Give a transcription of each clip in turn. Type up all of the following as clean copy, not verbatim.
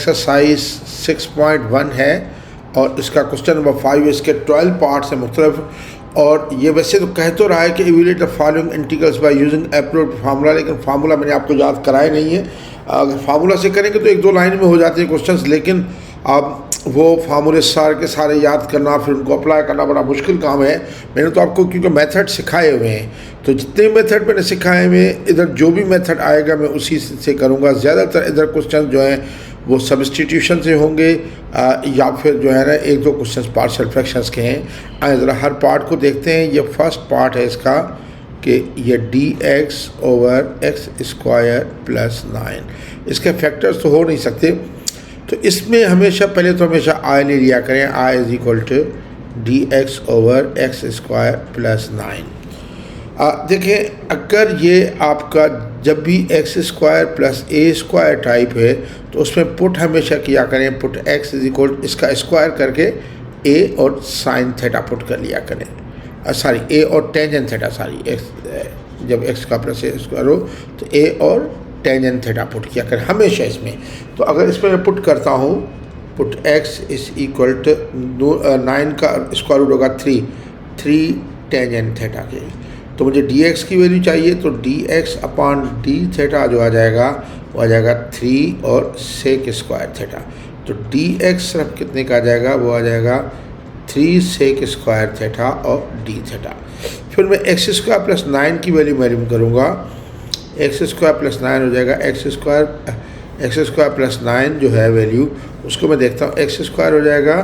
Exercise 6.1 है और इसका क्वेश्चन नंबर 5, इसके 12 पार्ट्स हैं मुख्तलिफ। और ये वैसे तो कह तो रहा है कि evaluate the following integrals by using appropriate formula, लेकिन फार्मूला मैंने आपको याद कराया नहीं है। अगर फार्मूला से करेंगे तो 1-2 लाइन में हो जाते हैं क्वेश्चंस, लेकिन अब वो फार्मूले सारे के सारे याद करना फिर उनको अप्लाई करना बड़ा मुश्किल काम है। मैंने तो आपको क्योंकि मेथड सिखाए हुए हैं, तो जितने मेथड मैंने सिखाए हुए इधर जो भी मेथड आएगा मैं उसी से करूँगा। ज़्यादातर इधर क्वेश्चन जो हैं वो सब्स्टिट्यूशन से होंगे या फिर जो है ना 1-2 क्वेश्चन पार्शियल फ्रैक्शंस के हैं। आए ज़रा हर पार्ट को देखते हैं। ये फर्स्ट पार्ट है इसका कि ये dx/x² + 9, इसके फैक्टर्स तो हो नहीं सकते, तो इसमें हमेशा हमेशा i ले लिया करें। i = dx/x² + 9। देखें अगर ये आपका जब भी x² + a² टाइप है तो उसमें पुट हमेशा किया करें, पुट x = इसका स्क्वायर करके a और साइन थीटा पुट कर लिया करें। सॉरी a और टेंजेंट थीटा, सॉरी x जब x का प्लस a स्क्वायर हो तो a और टेंजेंट थीटा पुट किया करें हमेशा इसमें। तो अगर इसमें मैं पुट करता हूँ, पुट x = 9 का स्क्वायर रूट होगा 3 टेंजेंट थीटा के, तो मुझे dx की वैल्यू चाहिए। तो dx/d जो आ जाएगा वो आ जाएगा 3 और sec² थीटा। तो dx सिर्फ कितने का आ जाएगा, वो आ जाएगा 3 sec² थीटा और d थीटा। फिर मैं x² + 9 की वैल्यू मैल्यूम करूँगा। x² + 9 हो जाएगा x² + 9 जो है वैल्यू उसको मैं देखता हूँ। x² हो जाएगा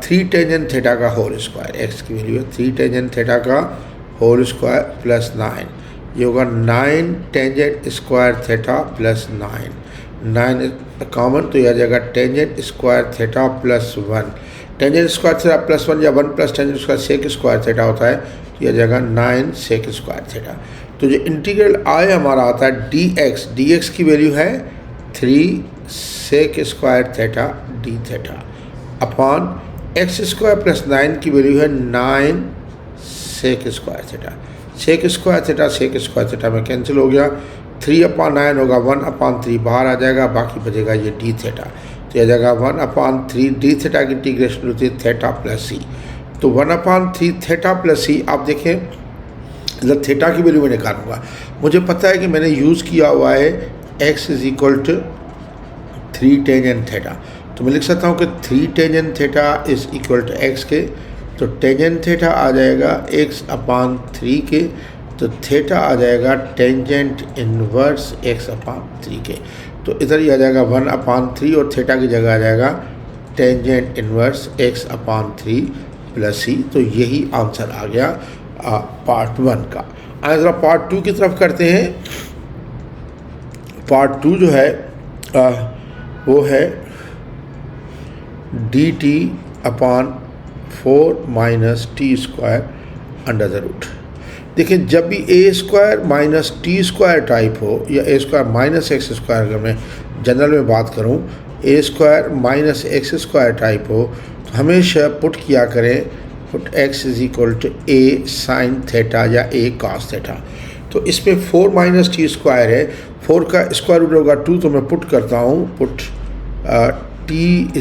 3 टेंजेंट थीटा का होल स्क्वायर, x की वैल्यू है 3 टेंजेंट थीटा का होल स्क्वायर प्लस 9, ये होगा 9 tangent square theta plus 9 common, तो यह आ जाएगा tangent square theta + 1। Tangent square theta + 1 या 1 + टेंजेंट स्क्वायर थीटा होता है, तो यह आ जाएगा 9 sec² थीटा। तो जो इंटीग्रल i हमारा आता है dx की वैल्यू है 3 sec² theta d theta upon x² + 9 की वैल्यू है 9 sec² थीटा। sec² थीटा में कैंसिल हो गया, 3/9 होगा 1/3 बाहर आ जाएगा, बाकी बचेगा ये d थीटा। तो यह आ जाएगा 1/3 d थीटा की इंटीग्रेशन होती है थीटा + c। तो 1/3 थीटा + c। आप देखें इधर थीटा की वैल्यू मैं निकालूंगा। मुझे पता है कि मैंने यूज़ किया हुआ है x = 3 टेंजेंट थीटा, तो मैं लिख सकता हूँ कि 3 टेंजेंट थीटा = x के, तो टेंजेंट थीटा आ जाएगा x/3 के, तो थीटा आ जाएगा टेंजेंट इन्वर्स x/3 के। तो इधर ही आ जाएगा 1/3 और थीटा की जगह आ जाएगा टेंजेंट इन्वर्स x/3 + c। तो यही आंसर आ गया पार्ट 1 का। आइए ज़रा पार्ट 2 की तरफ करते हैं। पार्ट 2 जो है वो है dt/4 - t²√। देखिए जब भी a² - t² टाइप हो या a² - x² अगर मैं जनरल में बात करूं, a² - x² टाइप हो तो हमेशा पुट किया करें, put x = a sin theta या a cos थीटा। तो इसमें 4 - t² है, 4 का स्क्वायर रूट होगा 2, तो मैं पुट करता हूँ, पुट t =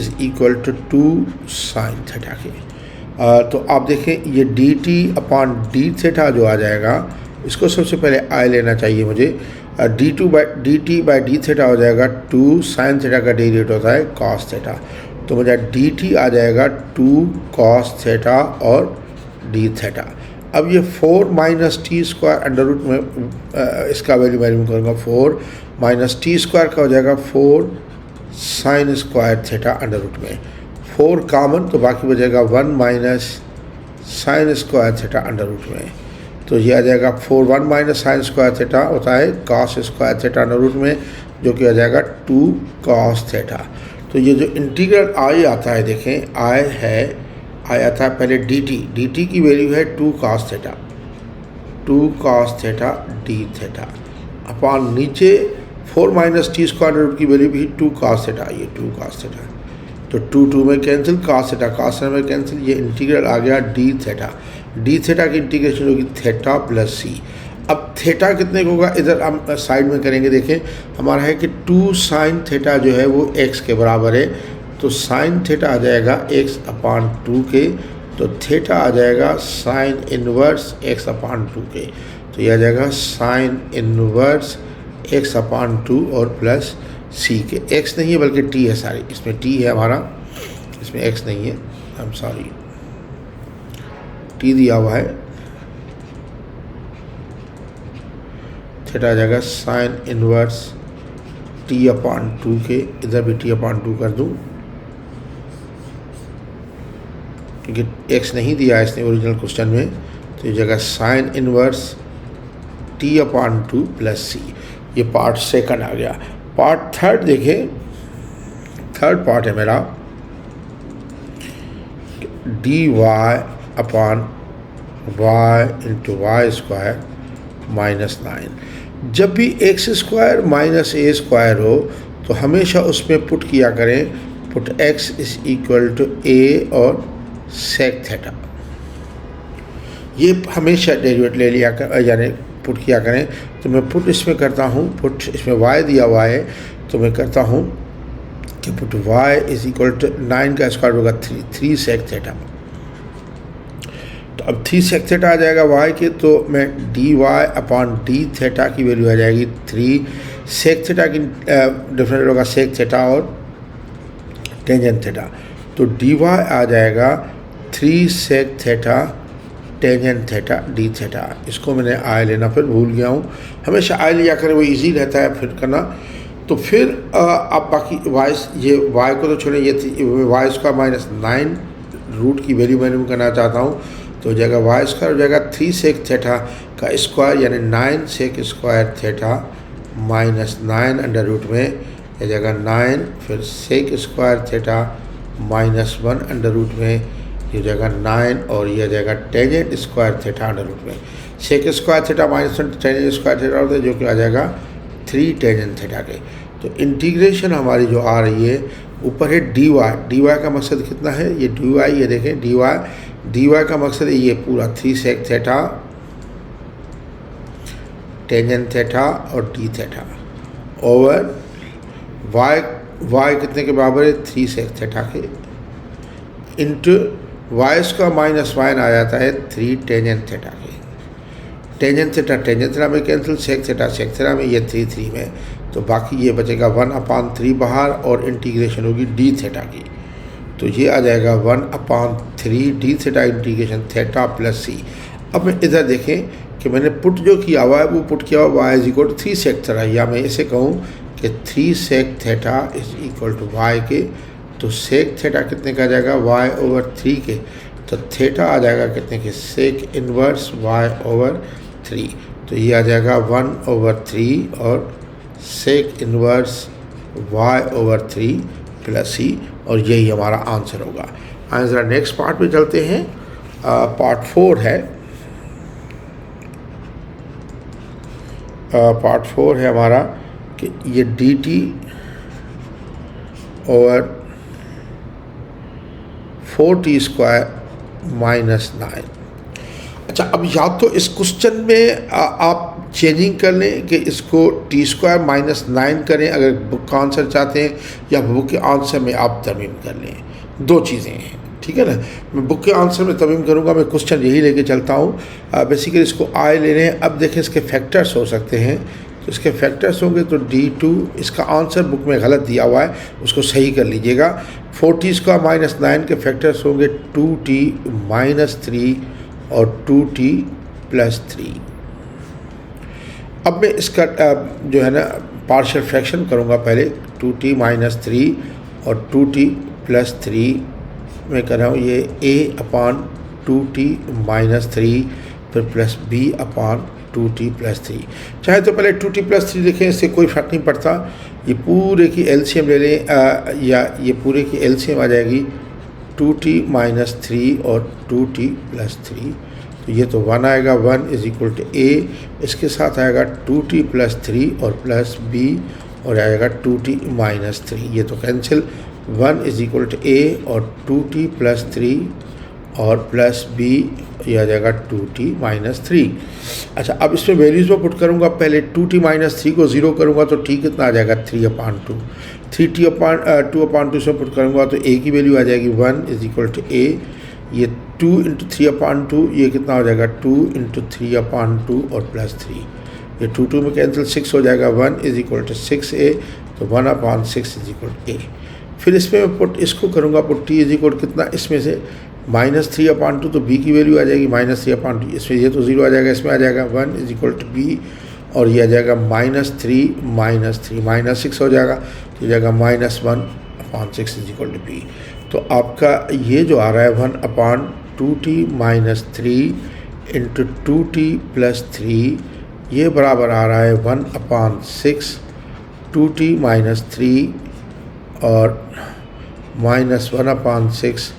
2 sin थीटा के। तो आप देखें ये dt/d थीटा जो आ जाएगा, इसको सबसे पहले i लेना चाहिए मुझे। dt/d थीटा हो जाएगा 2 sin थीटा का डेरिवेटिव होता है cos थीटा, तो मुझे dt आ जाएगा 2 cos थीटा और d थीटा। अब ये 4 - t² अंडर रूट में इसका वैल्यू मैल्यूम करूँगा। 4 - t² का हो जाएगा 4 sin² थीटा अंडर रूट में, 4 कॉमन, तो बाकी बचेगा 1 - sin² थीटा अंडर रूट में। तो ये आ जाएगा 1 - sin² थीटा होता है cos² थीटा अंडर रूट में, जो कि आ जाएगा 2 cos थीटा। तो ये जो इंटीग्रल i आता है, देखें i आता है पहले dt की वैल्यू है 2 cos theta d theta upon नीचे 4 - t² की वैल्यू भी 2 cos थीटा, ये 2 cos थीटा, तो 2 में कैंसिल, cos थीटा में कैंसिल, ये इंटीग्रल आ गया d थीटा की इंटीग्रेशन होगी थीटा + c। अब थीटा कितने का होगा, इधर हम साइड में करेंगे। देखें हमारा है कि 2 साइन थीटा जो है वो x के बराबर है, तो साइन थीटा आ जाएगा x/2 के, तो थीटा आ जाएगा साइन इन्वर्स x/2 के, तो यह आ जाएगा साइन इन्वर्स x/2 और प्लस c के। x नहीं है बल्कि t है, सारी इसमें t है हमारा, इसमें x नहीं है, आई एम सॉरी, t दिया हुआ है। थीटा आ जाएगा साइन इन्वर्स t/2 के, इधर भी t/2 कर दूँ क्योंकि x नहीं दिया है इसने ओरिजिनल क्वेश्चन में, तो ये जगह sign inverse t/2 plus c। ये पार्ट सेकंड आ गया। पार्ट थर्ड देखें, थर्ड पार्ट है मेरा dy/y into Y square minus 9। जब भी x square minus a square हो तो हमेशा उसमें पुट किया करें, put x is equal to a और सेक थीटा। ये हमेशा डेरिवेटिव ले लिया कर, यानी पुट किया करें। तो मैं पुट इसमें करता हूँ, पुट इसमें y दिया हुआ है, तो मैं करता हूँ कि put y is equal to 9 का स्क्वायर होगा 3 सेक थीटा। तो अब 3 सेक थीटा आ जाएगा y के, तो मैं dy/d थीटा की वैल्यू आ जाएगी 3 सेक थीटा की, डिफरेंट होगा सेक थीटा और टेंजेंट थीटा, तो dy आ जाएगा 3 sec theta tangent theta d theta. इसको मैंने आई लेना फिर भूल गया हूँ, हमेशा आई लिया करें, वो इजी रहता है फिर करना। तो फिर अब बाकी y, ये y को तो छोड़ें, ये वाई स्क्वायर माइनस 9 रूट की वैल्यू मैंने करना चाहता हूँ, तो हो जाएगा वाई स्क्वायर हो जाएगा 3 सेक थीटा का स्क्वायर यानी 9 sec square theta minus 9 under root में, यह जगह 9 फिर sec square theta minus 1 under root में, ये जगह 9 और यह जगह tangent square theta under root में। Sec square theta minus 1 tangent square theta होता है, जो कि आ जाएगा 3 टेंजेंट थीटा के। तो इंटीग्रेशन हमारी जो आ रही है ऊपर है dy, dy का मकसद कितना है, ये dy, ये देखें dy का मकसद है ये पूरा 3 सेक थीटा टेंजेंट थीटा और d थीटा ओवर y कितने के बराबर है 3 सेक थीटा के, इंटू वाई स्क्वायर माइनस 1 आ जाता है 3 टेंजेंट थीटा के। टेंजेंट थीटा में कैंसिल, सेक थीटा में, ये 3 में, तो बाकी ये बचेगा 1/3 बाहर और इंटीग्रेशन होगी डी थीटा की, तो ये आ जाएगा 1/3 d theta integration theta plus C. अब मैं इधर देखें कि मैंने पुट जो किया हुआ है वो पुट किया हुआ y is equal to 3 sec theta, या मैं इसे कहूँ कि 3 sec theta is equal to y के, तो सेक थीटा कितने का आ जाएगा y ओवर 3 के, तो थीटा आ जाएगा कितने के सेक इन्वर्स y ओवर 3, तो ये आ जाएगा 1/3 और sec inverse y over 3 plus c, और यही हमारा आंसर होगा। आंसर नेक्स्ट पार्ट पे चलते हैं। पार्ट 4 है, पार्ट 4 है हमारा कि ये dt over 4t square minus 9। अच्छा, अब या तो इस क्वेश्चन में आप चेंजिंग कर लें कि इसको t स्क्वायर माइनस 9 करें अगर बुक का आंसर चाहते हैं, या बुक के आंसर में आप तरमीम कर लें, दो चीज़ें हैं, ठीक है ना। मैं बुक के आंसर में तरमीम करूँगा, मैं क्वेश्चन यही लेके चलता हूँ। बेसिकली इसको आई ले लें। अब देखें इसके फैक्टर्स हो सकते हैं, तो इसके फैक्टर्स होंगे तो d2, इसका आंसर बुक में गलत दिया हुआ है, उसको सही कर लीजिएगा। 4t स्क्वायर माइनस 9 के फैक्टर्स होंगे 2t माइनस 3 और 2t प्लस 3। अब मैं इसका जो है ना पार्शियल फ्रैक्शन करूँगा पहले, 2t माइनस 3 और 2t प्लस 3 मैं कर रहा हूँ, ये a/2t माइनस 3 फिर प्लस b/2t प्लस 3। चाहे तो पहले 2t प्लस 3 देखें, इससे कोई फ़र्क नहीं पड़ता। ये पूरे की एलसीएम ले लें, या ये पूरे की एलसीएम आ जाएगी 2t माइनस 3 और 2t प्लस 3, तो ये तो 1 आएगा, 1 इज इक्वल टू a, इसके साथ आएगा 2t प्लस 3 और प्लस b और आएगा 2t माइनस 3, ये तो cancel. 1 is equal to a और 2t प्लस 3 और प्लस b ये आ जाएगा 2t माइनस 3। अच्छा, अब इसमें वैल्यूज़ में पुट करूँगा, पहले 2t माइनस 3 को 0 करूँगा तो t कितना आ जाएगा 3/2। 2/2 से पुट करूँगा तो a की वैल्यू आ जाएगी 1 इज इक्वल टू a। ये 2 इंटू 3/2, ये कितना हो जाएगा 2 इंटू 3/2 और प्लस 3, ये 2 में कैंसिल, 6 हो जाएगा, 1 इज इक्वल टू 6a, तो 1/6 इज इक्वल टू a। फिर इसमें मैं पुट इसको करूँगा, पुट t इज इक्वल कितना, इसमें से -3/2 तो b की वैल्यू आ जाएगी -3/2, इसमें ये तो 0 आ जाएगा, इसमें आ जाएगा 1 इज इक्वल टू b, और ये आ जाएगा -3 -6 हो जाएगा, तो ये जाएगा -1/6 इज इक्वल टू b। तो आपका ये जो आ रहा है 1/2t minus 3 into 2t plus 3, ये बराबर आ रहा है 1/6 2t माइनस 3 और -1/6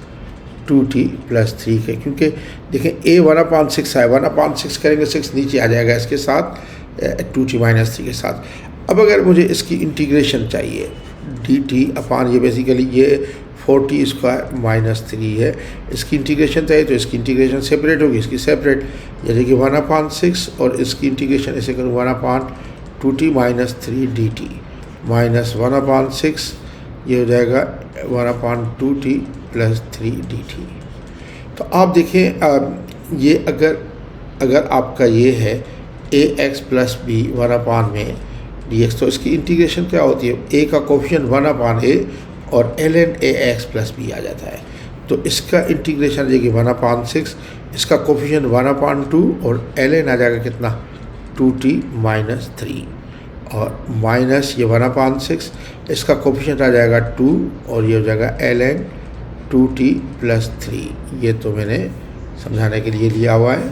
2t प्लस 3 के, क्योंकि देखें a 1/6 है, 1/6 करेंगे 6 नीचे आ जाएगा इसके साथ 2t माइनस 3 के साथ। अब अगर मुझे इसकी इंटीग्रेशन चाहिए dt/, ये बेसिकली ये 4t² माइनस 3 है, इसकी इंटीग्रेशन चाहिए तो इसकी इंटीग्रेशन सेपरेट होगी, इसकी सेपरेट, यानी कि 1/6 और इसकी इंटीग्रेशन ऐसे करूँ 1/2t माइनस 3 dt माइनस 1/6, ये हो जाएगा 1/2t प्लस 3 dt। तो आप देखें ये अगर आपका ये है ax प्लस b 1/, dx, तो इसकी इंटीग्रेशन क्या होती है, a का कोफिशिएंट 1/a और ln ax प्लस b आ जाता है, तो इसका इंटीग्रेशन आ जाएगी 1/6, इसका कोफिशिएंट 1/2 और ln आ जाएगा कितना 2t माइनस 3 और माइनस ये 1/6, इसका कोफिशिएंट आ जाएगा 2 और ये हो जाएगा ln 2t प्लस 3। ये तो मैंने समझाने के लिए लिया हुआ है,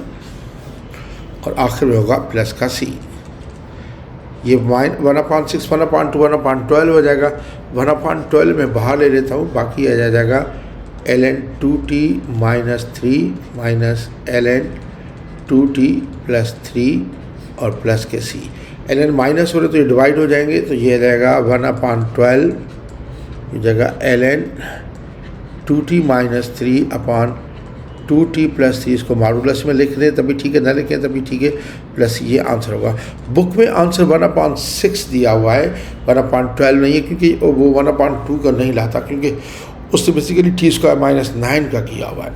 और आखिर में होगा प्लस का c। ये 1/6 1/2 1/12 हो जाएगा, 1/12 में बाहर ले लेता हूँ, बाकी आ जाएगा ln 2t minus 3 minus ln 2t plus 3 और प्लस के c। ln माइनस हो रहे तो ये डिवाइड हो जाएंगे, तो ये आ जाएगा 1/12 ये जगह ln 2t minus 3/2t plus 3, इसको मॉडुलस में लिख दें तभी ठीक है, ना लिखें तभी ठीक है, प्लस ये आंसर होगा। बुक में आंसर 1/6 दिया हुआ है, 1/12 नहीं है, क्योंकि वो 1/2 का नहीं लाता, क्योंकि उससे बेसिकली t² माइनस 9 का किया हुआ है।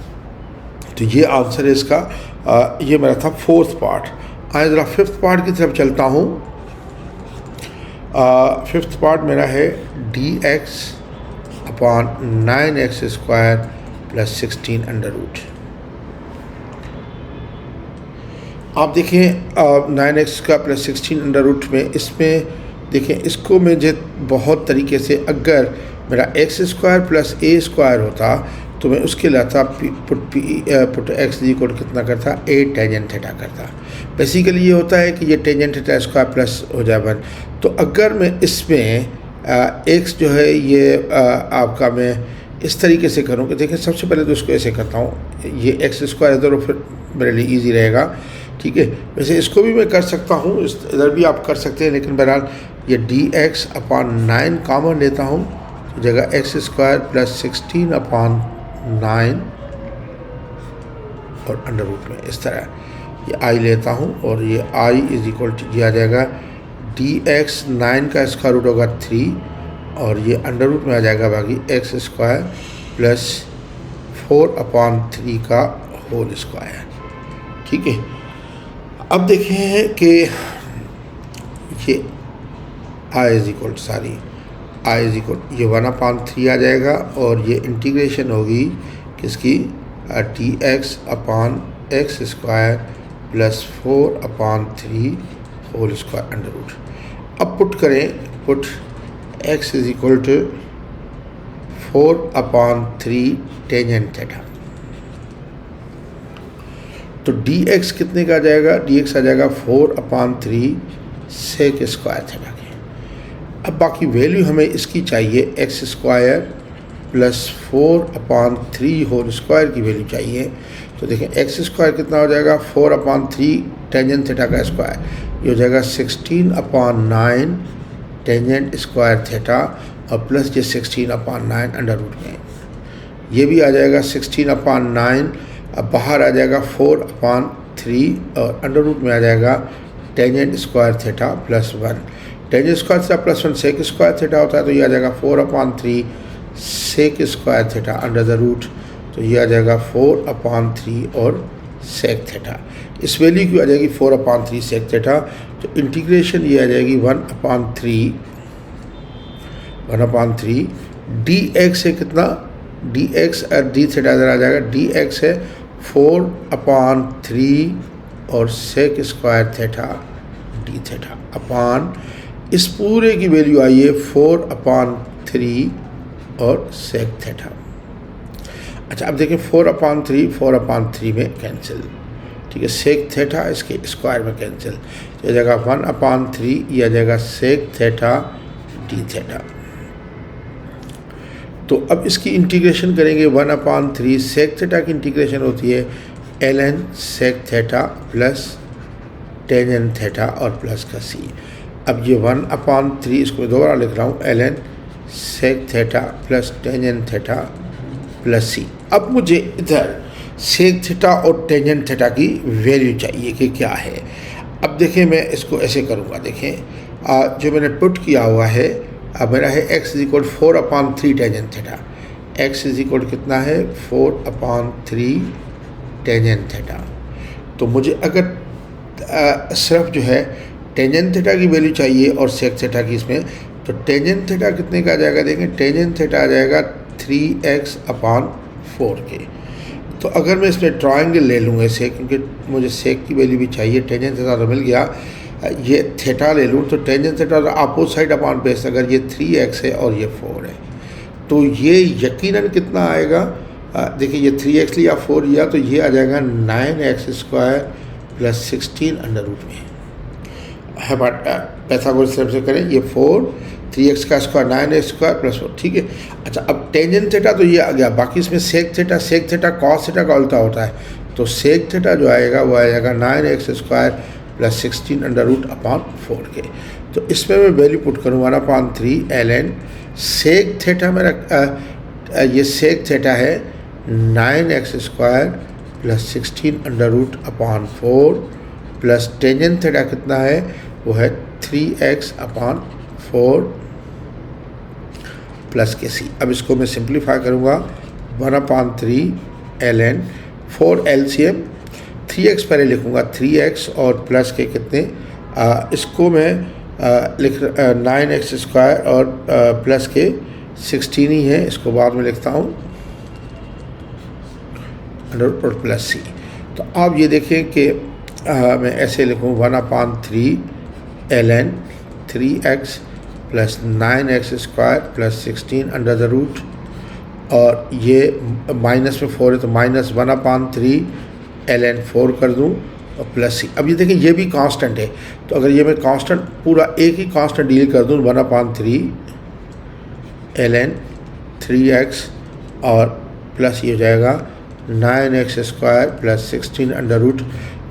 तो ये आंसर है इसका। ये मेरा था 4th पार्ट। आए ज़रा 5th पार्ट की तरफ चलता हूँ। 5th पार्ट मेरा है dx/9x² प्लस 16√। आप देखें 9x का प्लस 16√, में इसमें देखें इसको मुझे बहुत तरीके से, अगर मेरा x² प्लस a² होता तो मैं उसके लाता पुट x इक्वल कितना करता, a टेंजेंट थीटा करता। बेसिकली ये होता है कि ये टेंजेंट थीटा स्क्वायर प्लस हो जाए 1। तो अगर मैं इसमें x जो है ये आपका मैं इस तरीके से करूँ कि देखें, सबसे पहले तो इसको ऐसे करता हूँ, ये x² इधर, फिर मेरे लिए ईजी रहेगा, ठीक है। वैसे इसको भी मैं कर सकता हूँ, इधर भी आप कर सकते हैं, लेकिन बहरहाल ये dx/9 कॉमन लेता हूँ, तो जगह x² प्लस 16/9 और अंडर रूट में इस तरह ये i लेता हूँ, और ये i इज इक्वल टू ये आ जाएगा dx/9 का स्क्वायर रूट होगा 3 और ये अंडर रूट में आ जाएगा बाकी x² प्लस 4/3 का होल स्क्वायर, ठीक है। अब देखें कि ये i इज इक्वल ये 1/3 आ जाएगा, और ये इंटीग्रेशन होगी किसकी, dx/x² plus 4/3 whole square under root. अब पुट करें, put x is equal to 4/3 tangent theta, तो dx कितने का आ जाएगा, dx आ जाएगा 4/3 सेक स्क्वायर थीटा के। अब बाकी वैल्यू हमें इसकी चाहिए, x² प्लस 4/3 होल स्क्वायर की वैल्यू चाहिए। तो देखें x² कितना हो जाएगा, 4/3 टेंजेंट थीटा का स्क्वायर, ये हो जाएगा 16/9 टेंजेंट स्क्वायर थीटा और प्लस ये 16/9 अंडर रूट में, ये भी आ जाएगा 16/9 अब बाहर आ जाएगा 4/3 और अंडर रूट में आ जाएगा tangent square theta plus 1। Tangent square theta plus 1 sec square theta होता है, तो ये आ जाएगा 4/3 sec square theta under the root, तो ये आ जाएगा 4/3 और सेक थीटा। इस वैल्यू की आ जाएगी 4/3 सेक थीटा, तो इंटीग्रेशन ये आ जाएगी 1/3 डी एक्स है कितना, डी एक्स और डी थीटा इधर आ जाएगा, डी एक्स है 4/3 और sec square theta d theta upon इस पूरे की वैल्यू आई है 4/3 और सेक थीटा। अच्छा अब देखें 4/3 में कैंसिल, ठीक है, सेक थीटा इसके स्क्वायर में कैंसिल, तो आ जाएगा 1/3, ये आ जाएगा सेक थीटा डी थीटा। तो अब इसकी इंटीग्रेशन करेंगे 1/3 सेक थीटा की इंटीग्रेशन होती है ln sec theta plus tangent theta और प्लस का c। अब ये 1/3 इसको मैं दोबारा लिख रहा हूँ ln sec theta plus tangent theta plus c। अब मुझे इधर सेक थीटा और टेंजेंट थीटा की वैल्यू चाहिए कि क्या है। अब देखें मैं इसको ऐसे करूँगा, देखें जो मैंने पुट किया हुआ है अब मेरा है x = 4/3 टेंजेंट थीटा, x = कितना है 4/3 टेंजेंट थीटा। तो मुझे अगर सिर्फ जो है टेंजेंट थीटा की वैल्यू चाहिए और सेक थीटा की इसमें, तो टेंजेंट थीटा कितने का आ जाएगा, देखें टेंजेंट थीटा आ जाएगा 3x/4 के। तो अगर मैं इसमें ट्रायंगल ले लूँगा इसे, क्योंकि मुझे सेक की वैल्यू भी चाहिए, टेंजेंट थीटा तो मिल गया, ये थीटा ले लूँ तो tangent theta opposite side upon base, अगर ये 3x है और ये 4 है तो ये यकीनन कितना आएगा, देखिए ये 3x लिया 4 लिया तो ये आ जाएगा 9x² प्लस 16 अंडर रूट में है। बट पैथागोरस थ्योरम से करें, ये 4 3x का स्क्वायर 9x² प्लस 4, ठीक है। अच्छा अब टेंजेंट थीटा तो ये आ गया, बाकी इसमें सेक थीटा कॉस थीटा का उल्टा होता है, तो सेक थीटा जो आएगा वो आ जाएगा 9x² plus 16 under root upon 4 के। तो इसमें मैं वैल्यू पुट करूँ 1/3 ln सेक थीटा मेरा ये सेक थीटा है 9x² plus 16 under root upon 4 plus tangent theta कितना है वो है 3x/4 प्लस के c। अब इसको मैं सिंप्लीफाई करूँगा 1/3 ln 4 LCM 3x पहले लिखूँगा 3x और प्लस के कितने, इसको मैं लिख 9x² और प्लस के 16 ही है, इसको बाद में लिखता हूँ अंडर और प्लस c। तो आप ये देखें कि मैं ऐसे लिखूँ 1/3 ln 3x plus 9x² plus 16 under the root, और ये माइनस में 4 है तो माइनस 1/3 ln 4 कर दूँ और प्लस c। अब ये देखें ये भी कांस्टेंट है, तो अगर ये मैं कांस्टेंट पूरा एक ही कांस्टेंट डील कर दूँ 1/3 ln 3x और प्लस ये हो जाएगा 9x² प्लस 16 अंडर रूट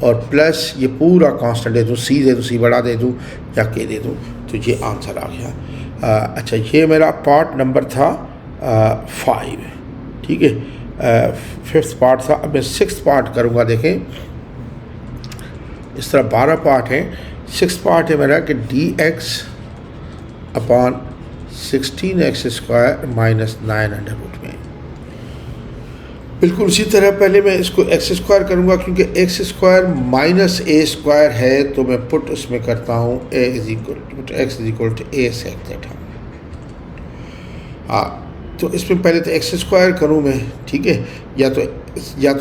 और प्लस ये पूरा कांस्टेंट दे दूँ, c दे दूँ, c बड़ा दे दूँ या k दे दूँ, तो ये आंसर आ गया। अच्छा ये मेरा पार्ट नंबर था 5, ठीक है, 5th पार्ट था। अब मैं 6th पार्ट करूँगा। देखें इस तरह 12 पार्ट हैं, 6th पार्ट है मेरा कि dx upon 16x² minus 9 under root में। बिल्कुल उसी तरह पहले मैं इसको x² करूँगा, क्योंकि x² माइनस a² है, तो मैं पुट उसमें करता हूँ x = a सेक थीटा। हाँ, तो इसमें पहले तो x² करूँ मैं, ठीक है, या तो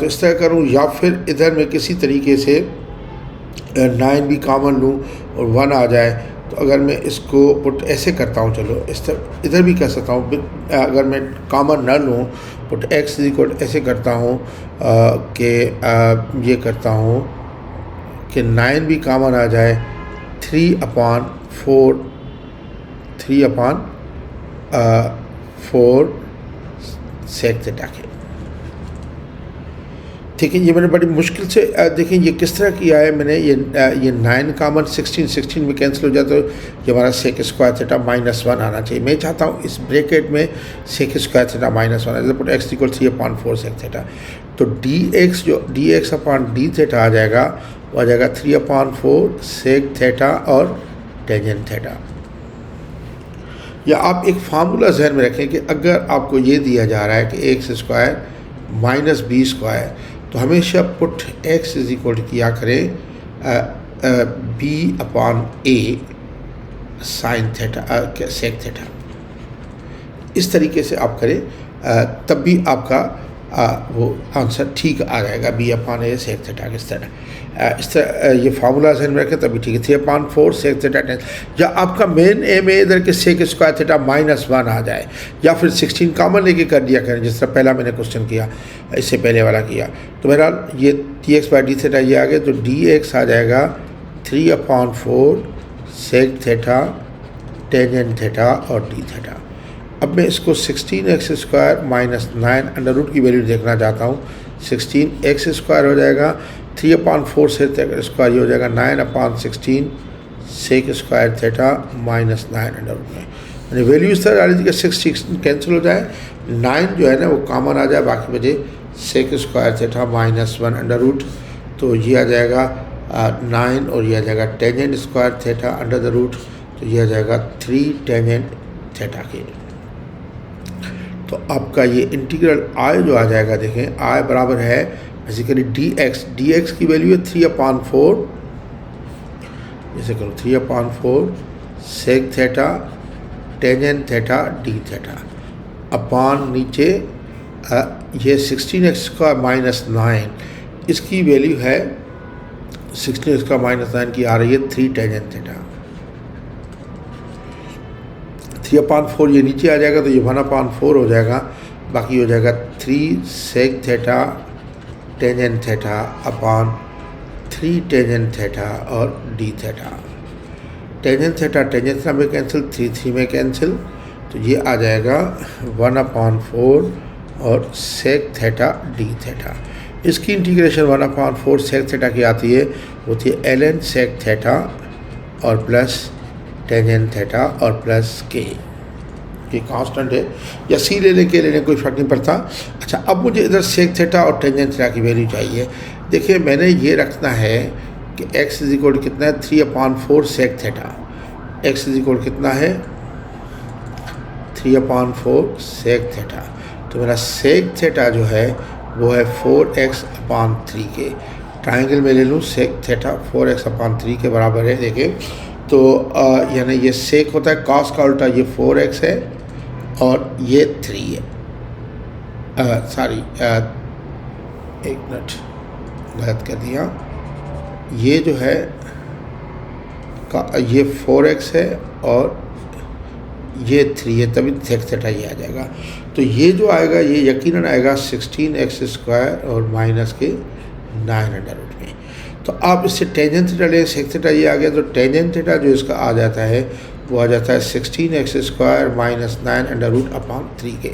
इस तरह करूँ या फिर इधर मैं किसी तरीके से 9 भी कॉमन लूँ और 1 आ जाए। तो अगर मैं इसको पुट ऐसे करता हूँ, चलो इस तरह इधर भी कर सकता हूँ, अगर मैं कॉमन न लूँ पुट x = ऐसे करता हूँ कि ये करता हूँ कि 9 भी कॉमन आ जाए 3/4 सेक थीटा के, ठीक है। ये मैंने बड़ी मुश्किल से देखें ये किस तरह किया है मैंने, ये 9 कॉमन 16 में कैंसिल हो जाता है, ये हमारा sec² थीटा -1 आना चाहिए। मैं चाहता हूँ इस ब्रैकेट में sec² थीटा -1 आ जाए, पुट x = 3/4 सेक थीटा। तो dx जो dx अपॉन डी थीटा आ जाएगा, वो आ जाएगा 3/4 सेक थीटा और टेंजेंट थीटा। या आप एक फार्मूला जहन में रखें कि अगर आपको ये दिया जा रहा है कि x² माइनस बी स्क्वायर, तो हमेशा पुट x इज इक्वल किया करें b/a sine theta sec theta. इस तरीके से आप करें तब भी आपका वो आंसर ठीक आ जाएगा, b/a सेक थीटा किस तरह ये फार्मूला जहन में रखें तभी ठीक है। 3/4 सेक थीटा 10, या आपका मेन एम है इधर के सेक स्क्वायर थीटा -1 आ जाए, या फिर 16 कॉमन लेके कर दिया करें, जिस तरह पहला मैंने क्वेश्चन किया, इससे पहले वाला किया। तो बहरहाल ये dx/d थीटा ये आ गए, तो dx आ जाएगा 3/4 सेक थीटा टेंजेंट थीटा और डी थीटा। अब मैं इसको 16x² माइनस 9 अंडर रूट की वैल्यू देखना चाहता हूँ। 16x² हो जाएगा, 3/4 सेक स्क्वायर ये हो जाएगा 9/16 sec square theta minus 9 under root में। यानी वैल्यू इस तरह डाली थी कि 16 कैंसिल हो जाए, 9 जो है ना वो कॉमन आ जाए, बाकी बचे sec square theta -1 under root. तो ये आ जाएगा 9 और ये आ जाएगा tangent square theta under the root, तो ये आ जाएगा 3 टेंजेंट थीटा के। तो आपका ये इंटीग्रल i जो आ जाएगा, देखें i बराबर है बेसिकली dx की वैल्यू है 3/4, जैसे करो 3/4 sec theta tangent theta d theta upon नीचे ये 16x² माइनस 9, इसकी वैल्यू है 16x² माइनस 9 की आ रही है 3 टेंजेंट थीटा। 3/4 ये नीचे आ जाएगा, तो ये 1/4 हो जाएगा, बाकी हो जाएगा 3 sec theta tangent theta upon 3 tangent theta और डी थीटा। टेंजेंट थीटा में कैंसिल, 3 में कैंसिल, तो ये आ जाएगा 1/4 और सेक थीटा डी थीटा। इसकी इंटीग्रेशन 1/4 सेक थीटा की आती है, वो थी ln सेक थीटा और प्लस टेंजेंट थीटा और प्लस के, ये कांस्टेंट है, या सी ले लें के ले लें कोई फ़र्क नहीं पड़ता। अच्छा, अब मुझे इधर सेक थीटा और टेंजेंट थीटा की वैल्यू चाहिए। देखिए मैंने ये रखना है कि x इज इक्वल कितना है 3/4 sec theta, x is equal कितना है 3/4 सेक थीटा। तो मेरा सेक थीटा जो है वो है 4x/3 के, ट्राइंगल में ले लूँ सेक थीटा 4x/3 के बराबर है। देखें तो यानी ये सेक होता है कॉस का उल्टा, ये 4x है और ये 3 है, सॉरी एक मिनट गलत कर दिया, ये जो है ये 4x है और ये 3 है, तभी सेक थीटा ये आ जाएगा। तो ये जो आएगा ये यकीनन आएगा 16x² और माइनस के 9 अंडर रूट में। तो आप इससे टेंजेंट थीटा लें, सेक थीटा ये आ गया, तो टेंजेंट थीटा जो इसका आ जाता है वो आ जाता है 16x² minus 9 under root upon 3 के।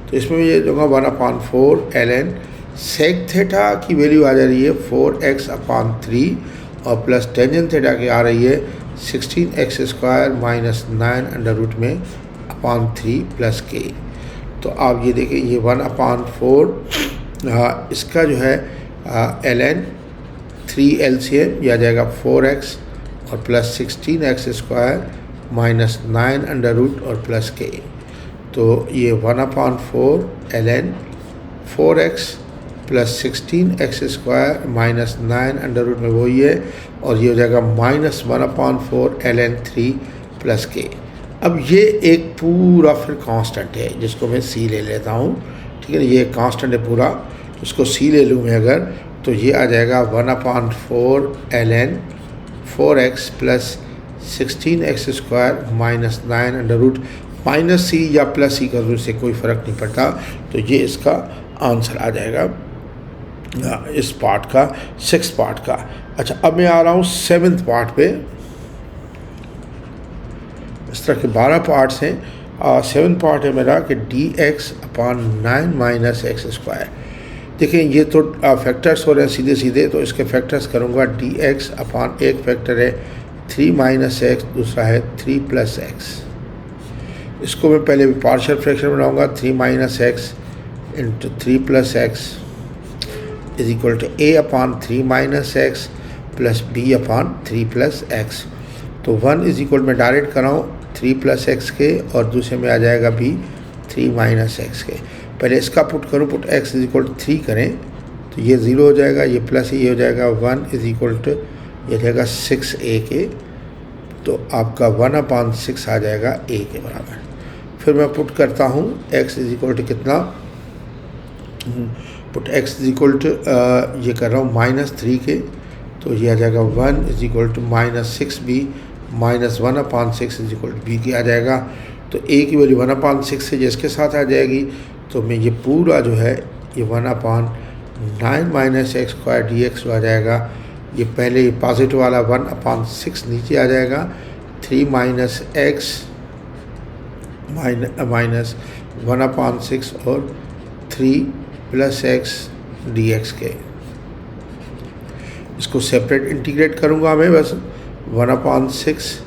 तो इसमें ये दूंगा 1/4 ln सेक थीटा की वैल्यू आ जा रही है 4x/3 और प्लस टेंजेंट थीटा की आ रही है 16x² माइनस 9 अंडर रूट में अपॉन 3 प्लस के। तो आप ये देखें ये 1/4 इसका जो है ln 3 LCM यह आ जाएगा 4x और plus 16x² minus 9 under root और प्लस के। तो ये 1/4 ln 4x plus 16x² minus 9 under root में वही है, और ये हो जाएगा माइनस 1/4 ln 3 प्लस के। अब ये एक पूरा फिर कांस्टेंट है जिसको मैं c ले लेता हूँ, ठीक है ना, ये कांस्टेंट है पूरा, उसको c ले लूँ मैं अगर, तो ये आ जाएगा 1/4 ln 4x plus 16x² minus 9 under root, minus c या प्लस c का से कोई फ़र्क नहीं पड़ता। तो ये इसका आंसर आ जाएगा इस पार्ट का, 6th पार्ट का। अच्छा, अब मैं आ रहा हूँ 7th पार्ट पे। इस तरह के 12 पार्ट्स हैं। 7th पार्ट है मेरा कि dx/9 माइनस x²। देखिए ये तो फैक्टर्स हो रहे हैं सीधे सीधे, तो इसके फैक्टर्स करूँगा। dx/ एक फैक्टर है 3 माइनस x, दूसरा है 3 प्लस x। इसको मैं पहले पार्शियल फ्रैक्शन बनाऊँगा, 3 minus x into 3 plus x is equal to A upon 3 minus x plus B upon 3 plus x. तो 1 इज इक्वल मैं डायरेक्ट कर रहा हूँ 3 प्लस एक्स के और दूसरे में आ जाएगा बी 3 माइनस एक्स के। पहले इसका पुट करूँ, put x is equal to 3 करें तो ये 0 हो जाएगा, ये प्लस ये हो जाएगा 1 इज इक्वल टू ये जाएगा 6a के। तो आपका 1/6 आ जाएगा a के बराबर। फिर मैं पुट करता हूँ x इज इक्वल टू कितना, put x is equal to ये कर रहा हूँ -3 के, तो ये आ जाएगा 1 is equal to -6b minus 1/6 is equal to b की आ जाएगा। तो a की वैल्यू 1/6 से जिसके साथ आ जाएगी तो मैं ये पूरा जो है ये 1/9 minus x square d x आ जाएगा। ये पहले पॉजिटिव वाला 1/6 नीचे आ जाएगा, 3 माइनस एक्स माइनस 1/6 और 3 प्लस एक्स डी एक्स के। इसको सेपरेट इंटीग्रेट करूँगा मैं बस 1/6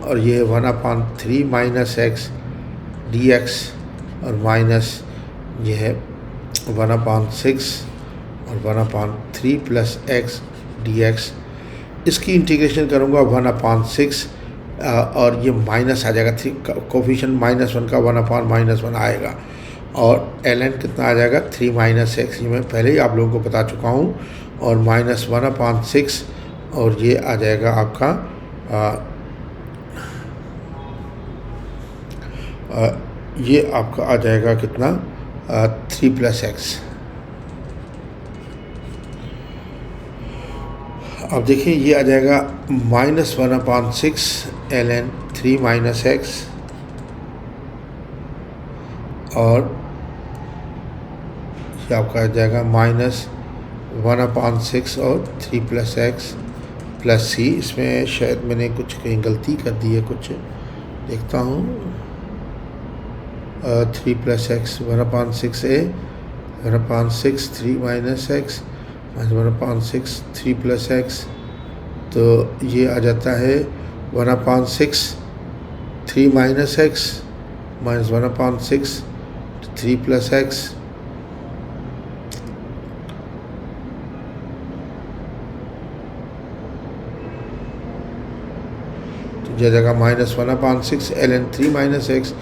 और ये 1/3 माइनस एक्स डी एक्स और माइनस ये है 1/6 और 1/3 प्लस एक्स डी एक्स। इसकी इंटीग्रेशन करूँगा 1/6 और ये माइनस आ जाएगा 3 कोफिशिएंट -1 का 1/-1 आएगा और ln कितना आ जाएगा 3 माइनस एक्स, ये मैं पहले ही आप लोगों को बता चुका हूँ, और माइनस 1/6 और ये आ जाएगा आपका ये आपका आ जाएगा कितना 3 प्लस एक्स। अब देखिए ये आ जाएगा -1/6 ln 3 माइनस एक्स और ये आपका आ जाएगा -1/6 और 3 प्लस एक्स प्लस सी। इसमें शायद मैंने कुछ कहीं गलती कर दी है, कुछ देखता हूँ। 3 plus x 1/6 a 1/6 3 minus x minus 1/6 3 plus x, तो ये आ जाता है 1/6 3 minus x minus 1/6 3 plus x. तो ये जाएगा -1/6 ln 3 minus x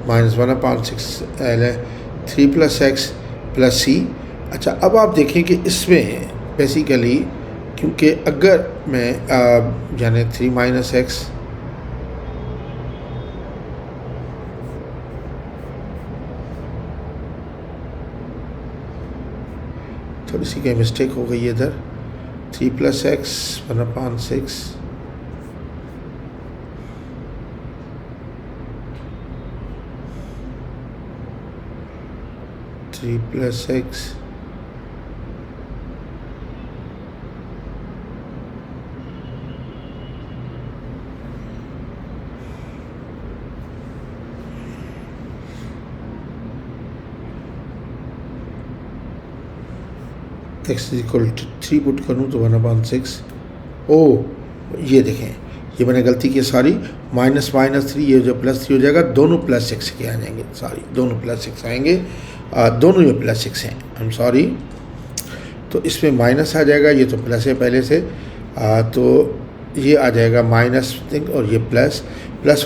minus 1/6 ln 3 plus x plus C. अच्छा, अब आप देखें कि इसमें बेसिकली क्योंकि अगर मैं यानी 3 माइनस एक्स थोड़ी सी क्या मिस्टेक हो गई है इधर, 3 plus x 1/6 3 plus x x equal to 3 put करूँ तो 1/6। ओ ये देखें, ये मैंने गलती की सारी, -3 ये जो +3 हो जाएगा, दोनों +6 के आ जाएंगे, सॉरी दोनों +6 आएंगे, दोनों ये +6 हैं, आई एम सॉरी। तो इसमें माइनस आ जाएगा, ये तो प्लस है पहले से, तो ये आ जाएगा माइनस और ये प्लस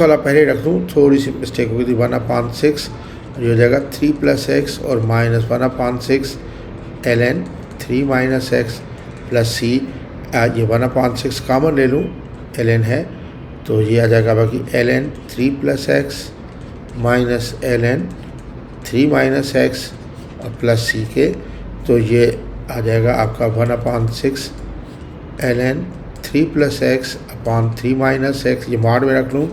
वाला पहले रख दूँ, थोड़ी सी मिस्टेक हो गई थी, 1/6 ये हो जाएगा 3 प्लस एक्स और minus 1/6 ln 3 minus x plus C. ये 1/6 कॉमन ले लूँ, ln है, तो ये आ जाएगा बाकी ln 3 plus x minus ln 3 minus x और प्लस सी के। तो ये आ जाएगा आपका 1/6 ln 3 plus x upon 3 minus x, ये मॉड में रख लूँ,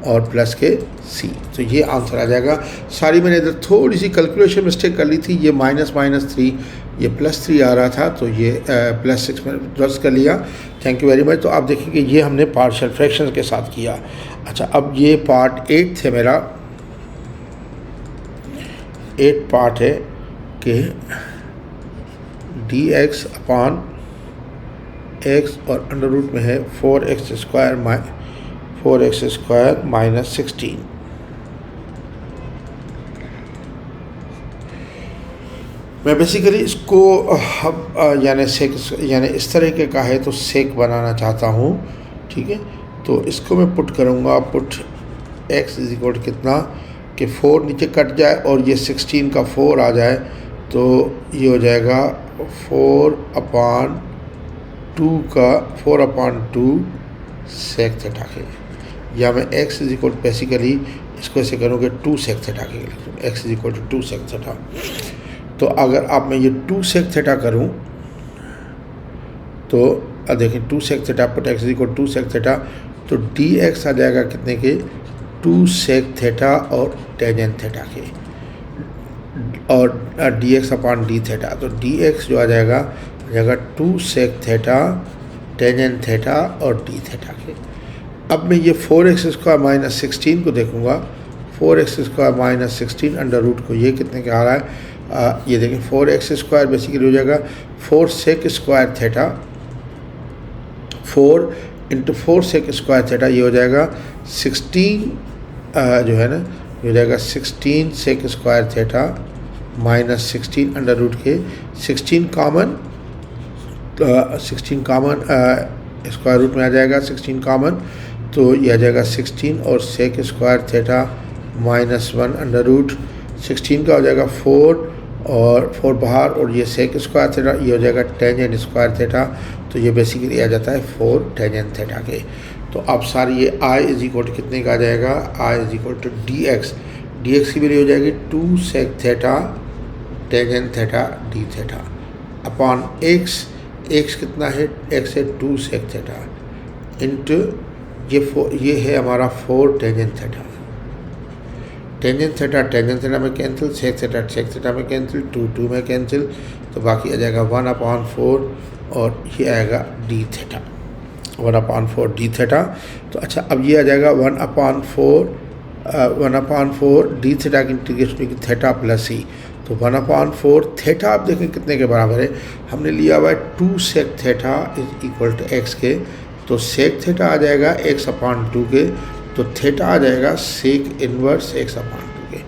और प्लस के सी। तो ये आंसर आ जाएगा। सारी मैंने इधर थोड़ी सी कैलकुलेशन मिस्टेक कर ली थी, ये -3 ये +3 आ रहा था, तो ये +6 में दर्ज कर लिया। Thank you very much. तो आप देखेंगे ये हमने पार्शियल फ्रैक्शन के साथ किया। अच्छा, अब ये पार्ट 8 थे मेरा, 8 पार्ट है कि dx अपॉन x और अंडर रूट में है 4x स्क्वायर माइनस 16। मैं बेसिकली इसको यानी सेक यानी इस तरीके का है तो सेक बनाना चाहता हूँ, ठीक है। तो इसको मैं पुट करूँगा, पुट x इज इक्वल कितना कि 4 नीचे कट जाए और ये 16 का 4 आ जाए, तो ये हो जाएगा 4/2 सेक थीटा के, या मैं x इज इक्वल बेसिकली इसको ऐसे करूँगा 2 सेक थीटा के, x is equal to 2 sec theta. तो अगर आप मैं ये 2 सेक थीटा करूँ तो देखें 2 sec theta put x is equal 2 sec theta, तो dx आ जाएगा कितने के 2 सेक थीटा और टेंजेंट थीटा के, और dx अपॉन d थीटा, तो dx जो आ जाएगा 2 सेक थीटा टेंजेंट थीटा और d थीटा के। अब मैं ये 4x² माइनस 16 को देखूँगा, 4x² माइनस 16 अंडर रूट को ये कितने का आ रहा है, ये देखें 4x² बेसिकली हो जाएगा 4 sec square theta, 4 into 4 sec square theta, ये हो जाएगा 16 जो है ना, ये हो जाएगा 16 sec square theta minus 16 under root के 16 कॉमन स्क्वायर रूट में आ जाएगा 16 कॉमन, तो ये आ जाएगा 16 और sec square theta minus 1 under root 16 का हो जाएगा 4 और 4 बाहर, और ये सेक स्क्वायर थीटा ये हो जाएगा टेंजेंट स्क्वायर थीटा, तो ये बेसिकली आ जाता है 4 टेंजेंट थीटा के। तो अब सारी ये i इज इक्वल टू कितने का आ जाएगा, i is equal to dx की वैल्यू हो जाएगी 2 sec theta tangent theta d theta upon x कितना है, x है 2 सेक थीटा इंटू ये है हमारा 4 टेंजेंट थीटा में कैंसिल, सेक थीटा में कैंसिल, 2 में कैंसिल, तो बाकी आ जाएगा 1/4 और ये आएगा d थीटा 1/4 d थीटा। तो अच्छा अब ये आ जाएगा 1/4 d थीटा की इंटीग्रेशन की थीटा प्लस c, तो 1/4 थीटा आप देखें कितने के बराबर है, हमने लिया हुआ है 2 sec theta is equal to x के, तो सेक थीटा आ जाएगा x/2 के, तो थीटा आ जाएगा सेक इन्वर्स x/2 के,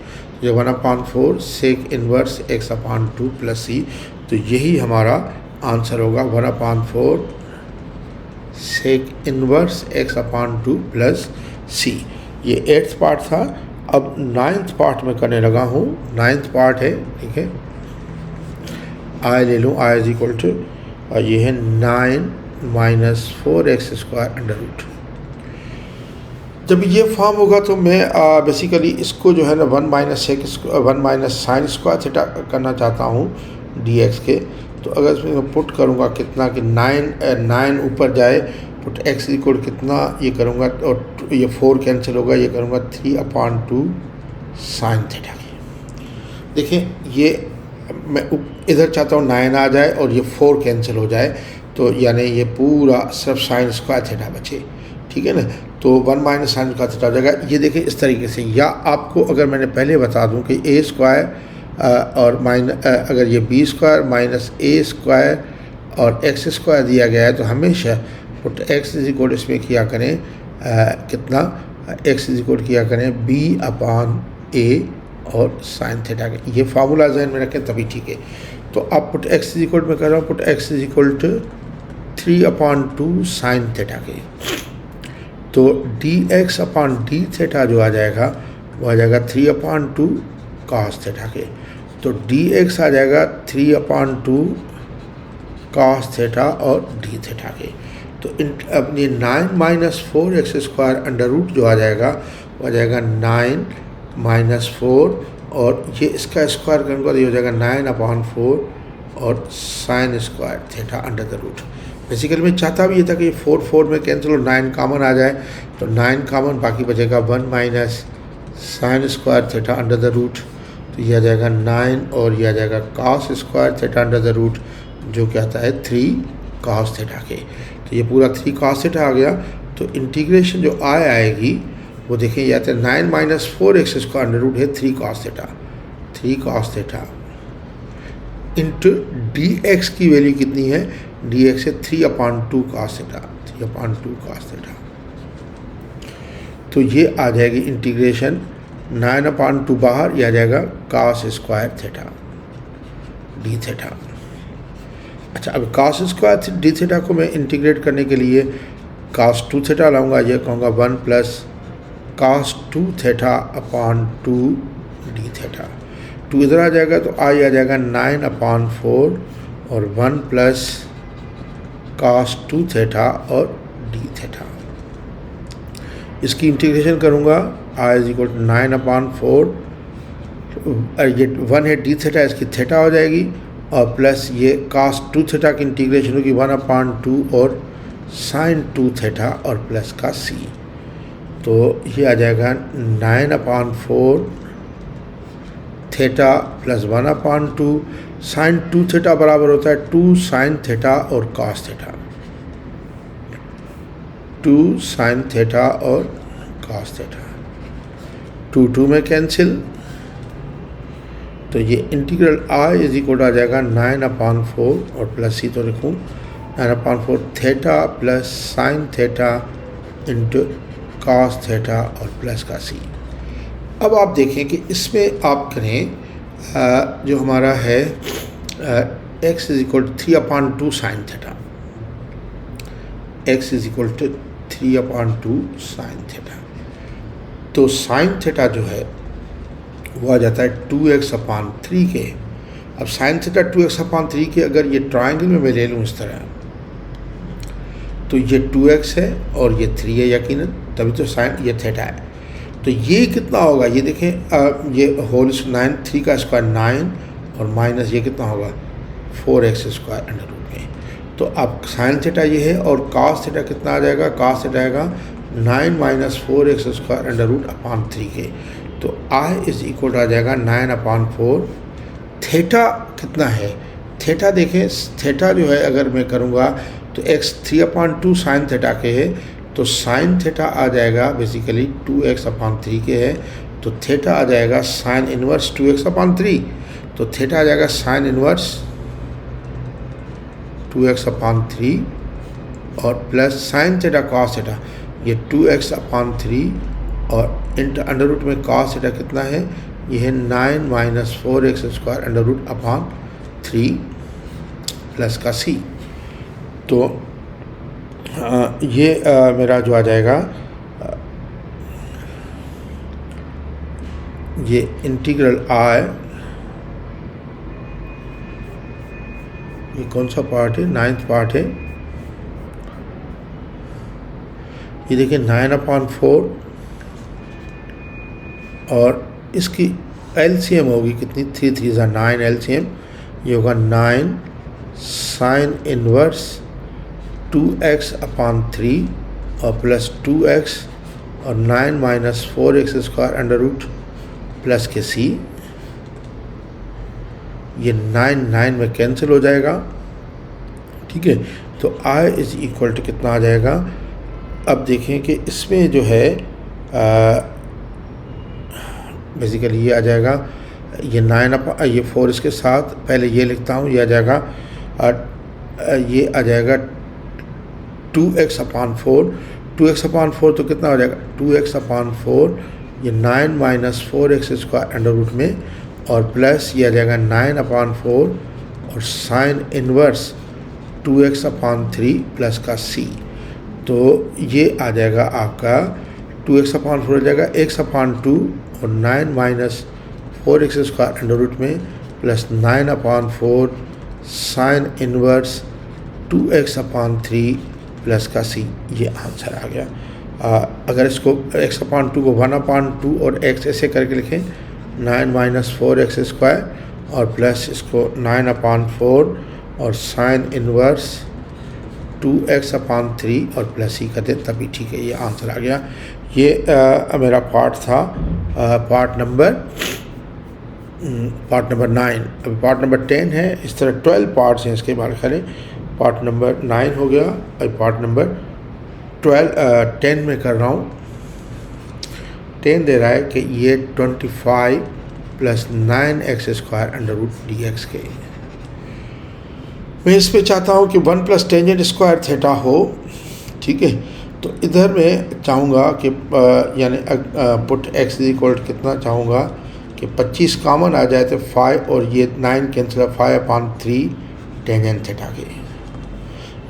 तो 1/4 सेक इन्वर्स x/2 प्लस c, तो यही हमारा आंसर होगा 1/4 सेक इन्वर्स x/2 प्लस c। ये 8th पार्ट था। अब 9th पार्ट में करने लगा हूँ, 9th पार्ट है, ठीक है। i ले लूँ, i इज इक्वल टू और ये है 9 माइनस 4x² अंडर रूट। जब ये फॉर्म होगा तो मैं बेसिकली इसको जो है ना 1 माइनस साइन स्क्वायर थीटा करना चाहता हूँ dx के, तो अगर इसमें मैं पुट करूँगा कितना कि 9 ऊपर जाए, पुट x इक्वल कितना ये करूँगा और ये 4 कैंसिल होगा, ये करूँगा 3/2 साइन थीटा की। देखिए ये मैं इधर चाहता हूँ 9 आ जाए और ये 4 कैंसिल हो जाए, तो यानी ये पूरा सिर्फ साइन स्क्वायर थीटा बचे, ठीक है ना। तो 1 माइनस साइन स्क्वायर थीटा हो जाएगा। ये देखिए इस तरीके से, या आपको अगर मैंने पहले बता दूं कि a स्क्वायर और अगर ये b square minus a square और x स्क्वायर दिया गया है, तो हमेशा पुट x इज इक्वल इसमें किया करें कितना, x इज इक्वल किया करें b/a और साइन थीटा के। ये फार्मूला जहन में रखें तभी ठीक है। तो अब पुट x इज इक्वल में कर रहा हूँ, put x is equal to 3/2 sine theta के, तो dx/d थीटा जो आ जाएगा वो आ जाएगा 3/2 cos थीटा के, तो dx आ जाएगा 3/2 cos थीटा और d थीटा के। तो अपनी 9 माइनस 4x² अंडर रूट जो आ जाएगा वो आ जाएगा 9 माइनस 4 और ये इसका स्क्वायर करने के बाद ये हो जाएगा 9/4 और sine square theta under the root. Basically मैं चाहता भी ये था कि 4 में कैंसिल और 9 कॉमन आ जाए, तो 9 कॉमन, बाकी बचेगा 1 minus sine square theta under the root, तो ये आ जाएगा 9 और ये आ जाएगा cos square theta under the root जो क्या आता है 3 cos थीटा के। तो ये पूरा 3 cos थीटा आ गया। तो इंटीग्रेशन जो आएगी वो देखें या तो 9 माइनस 4x² अंडर रूट है 3 cos थीटा इंटू dx की वैल्यू कितनी है, dx है 3/2 cos थीटा, 3/2 cos थीटा। तो ये आ जाएगी इंटीग्रेशन 9/2 बाहर, यह आ जाएगा cos square theta d theta. अच्छा, अब cos स्क्वायर डी थीटा को मैं इंटीग्रेट करने के लिए cos 2 थीटा लाऊंगा, ये कहूँगा 1 plus cos 2 theta upon 2 D theta. 2 इधर आ जाएगा तो आ जाएगा 9/4 और 1 प्लस cos 2 थीटा और डी थीटा। इसकी इंटीग्रेशन करूँगा, i इज इक्वल टू 9/4, ये 1 है डी थीटा, इसकी थीटा हो जाएगी, और प्लस ये cos 2 थीटा की इंटीग्रेशन होगी 1/2 और sin 2 थीटा और प्लस का c। तो ये आ जाएगा 9/4 थीटा प्लस 1/2 sin 2 थीटा बराबर होता है 2 sin थीटा और cos थीटा, 2 sin थीटा और cos थीटा, 2 में कैंसिल, तो ये इंटीग्रल i इज इक्वल आ जाएगा 9/4 और प्लस c तो लिखूँ 9/4 theta plus sine theta into cos theta और प्लस का c। अब आप देखें कि इसमें आप करें जो हमारा है x is equal to 3/2 sine theta, x is equal to 3/2 sine theta, तो साइन थीटा जो है वो आ जाता है 2x/3 के। अब साइन थीटा 2x/3 के अगर ये ट्रायंगल में मैं ले लूँ इस तरह, तो ये 2x है और ये 3 है यकीनन, तभी तो साइन ये थीटा है। तो ये कितना होगा, ये देखें ये होल 9, 3 का स्क्वायर 9 और माइनस ये कितना होगा 4x² अंडर रूट में। तो अब साइन थीटा ये है और cos थीटा कितना आ जाएगा, cos थीटा आएगा 9 - 4x² अंडर रूट अपॉन 3 के। तो i इज इक्वल आ जाएगा 9/4। थीटा कितना है, थीटा देखें, थीटा जो है अगर मैं करूँगा तो x 3/2 साइन थीटा के है, तो साइन थीटा आ जाएगा बेसिकली 2x/3 के है, तो थीटा आ जाएगा साइन इनवर्स 2x/3, तो थीटा आ जाएगा साइन इनवर्स 2x/3 और plus sine theta cos theta ये 2x/3 और इंटर अंडर रूट में cos थीटा कितना है, ये है 9 - 4x² अंडर रूट अपॉन 3 प्लस का c। तो ये मेरा जो आ जाएगा ये इंटीग्रल i, ये कौन सा पार्ट है, 9th पार्ट है, ये देखिए 9/4 और इसकी LCM होगी कितनी, 3 3 9 LCM, ये होगा 9 साइन इनवर्स 2x/3 और प्लस 2x और 9 - 4x² अंडर रूट प्लस के c। ये 9 में कैंसिल हो जाएगा, ठीक है। तो i इज इक्वल टू कितना आ जाएगा, अब देखें कि इसमें जो है बेसिकली ये आ जाएगा, ये 9 ये 4 इसके साथ पहले ये लिखता हूँ, ये आ जाएगा ये आ जाएगा 2x/4, 2x/4 तो कितना हो जाएगा 2x/4, ये 9 - 4x² अंडर रूट में और प्लस ये आ जाएगा 9/4 और साइन इनवर्स 2x/3 प्लस का c। तो ये आ जाएगा आपका 2x/4 हो जाएगा x/2 और 9 - 4x² अंडर रूट में plus 9/4 sign inverse 2x/3 plus का c। ये आंसर आ गया। अगर इसको x/2 को 1/2 और x ऐसे करके लिखें 9 - 4x² और प्लस इसको 9/4 और साइन इनवर्स 2x/3 और प्लस c कर दें तभी ठीक है, ये आंसर आ गया। ये मेरा पार्ट था पार्ट नंबर 9। अभी पार्ट नंबर 10 है, इस तरह 12 पार्ट्स हैं इसके बारे करें। पार्ट नंबर 9 हो गया, अभी पार्ट नंबर 10 में कर रहा हूँ। 10 दे रहा है कि ये 25 + 9x² अंडर रूट dx के। मैं इसमें चाहता हूँ कि 1 + टेंजेंट स्क्वायर थीटा हो, ठीक है। तो इधर मैं चाहूँगा कि यानी पुट x इक्वल कितना चाहूँगा कि 25 कॉमन आ जाए तो 5 और ये 9 कैंसिल 5/3 टेंजेंट थीटा के।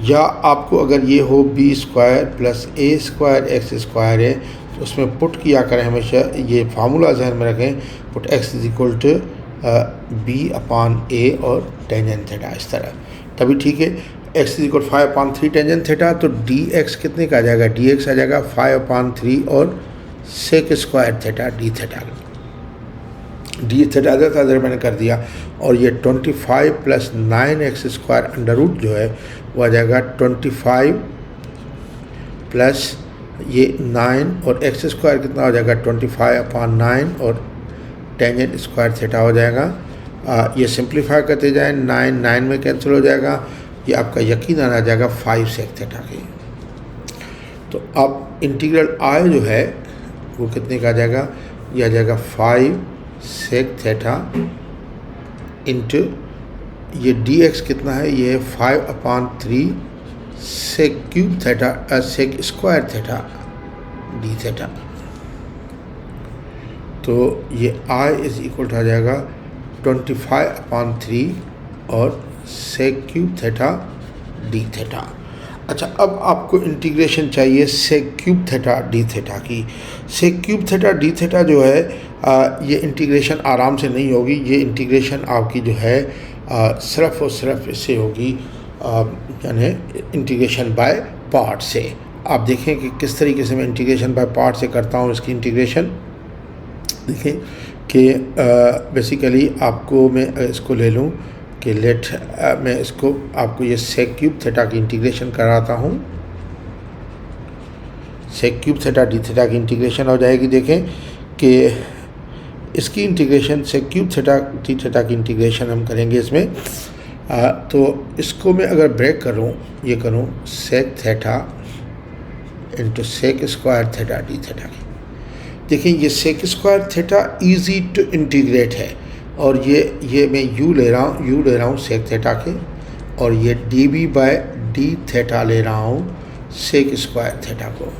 या आपको अगर ये हो b² प्लस a² x² है तो उसमें पुट किया करें, हमेशा ये फार्मूला जहन में रखें, put x is equal to b/a और टेंजेंट थीटा, इस तरह तभी ठीक है। x is equal 5/3 tangent theta, तो dx कितने का आ जाएगा, dx आ जाएगा 5/3 और sec² theta d theta, d theta इधर मैंने कर दिया। और ये 25 प्लस 9x² अंडर रूट जो है वो आ जाएगा 25 प्लस ये 9 और x² कितना हो जाएगा 25/9 और टेंजेंट स्क्वायर थीटा हो जाएगा। ये सिंप्लीफाई करते जाएं, 9 में कैंसिल हो जाएगा, ये आपका यकीनन आ जाएगा 5 सेक थीटा के। तो अब इंटीग्रल आई जो है वो कितने का आ जाएगा, ये आ जाएगा 5 सेक थीटा इंटू ये dx कितना है, ये है 5/3 sec cube theta sec square theta d theta. तो ये i इज इक्वल टू आ जाएगा 25/3 और sec cube theta d theta. अच्छा, अब आपको इंटीग्रेशन चाहिए sec cube theta d theta की। Sec cube theta d theta जो है ये इंटीग्रेशन आराम से नहीं होगी, ये इंटीग्रेशन आपकी जो है सिर्फ और सिर्फ इससे होगी यानी इंटीग्रेशन बाय पार्ट से। आप देखें कि किस तरीके से मैं इंटीग्रेशन बाय पार्ट से करता हूँ। इसकी इंटीग्रेशन देखें कि बेसिकली आपको मैं इसको ले लूँ कि लेट मैं इसको आपको ये सेक क्यूब थीटा की इंटीग्रेशन कराता हूँ। Sec cube theta d theta की इंटीग्रेशन हो जाएगी। देखें कि इसकी integration sec cube theta d theta की इंटीग्रेशन हम करेंगे इसमें। तो इसको मैं अगर ब्रेक करूँ, ये करूँ sec theta into sec square theta d theta की। देखिए ये sec square theta easy to integrate है और ये मैं यू ले रहा हूँ सेक थीटा के, और ये d b by d theta ले रहा हूँ सेक स्क्वायर थीटा को।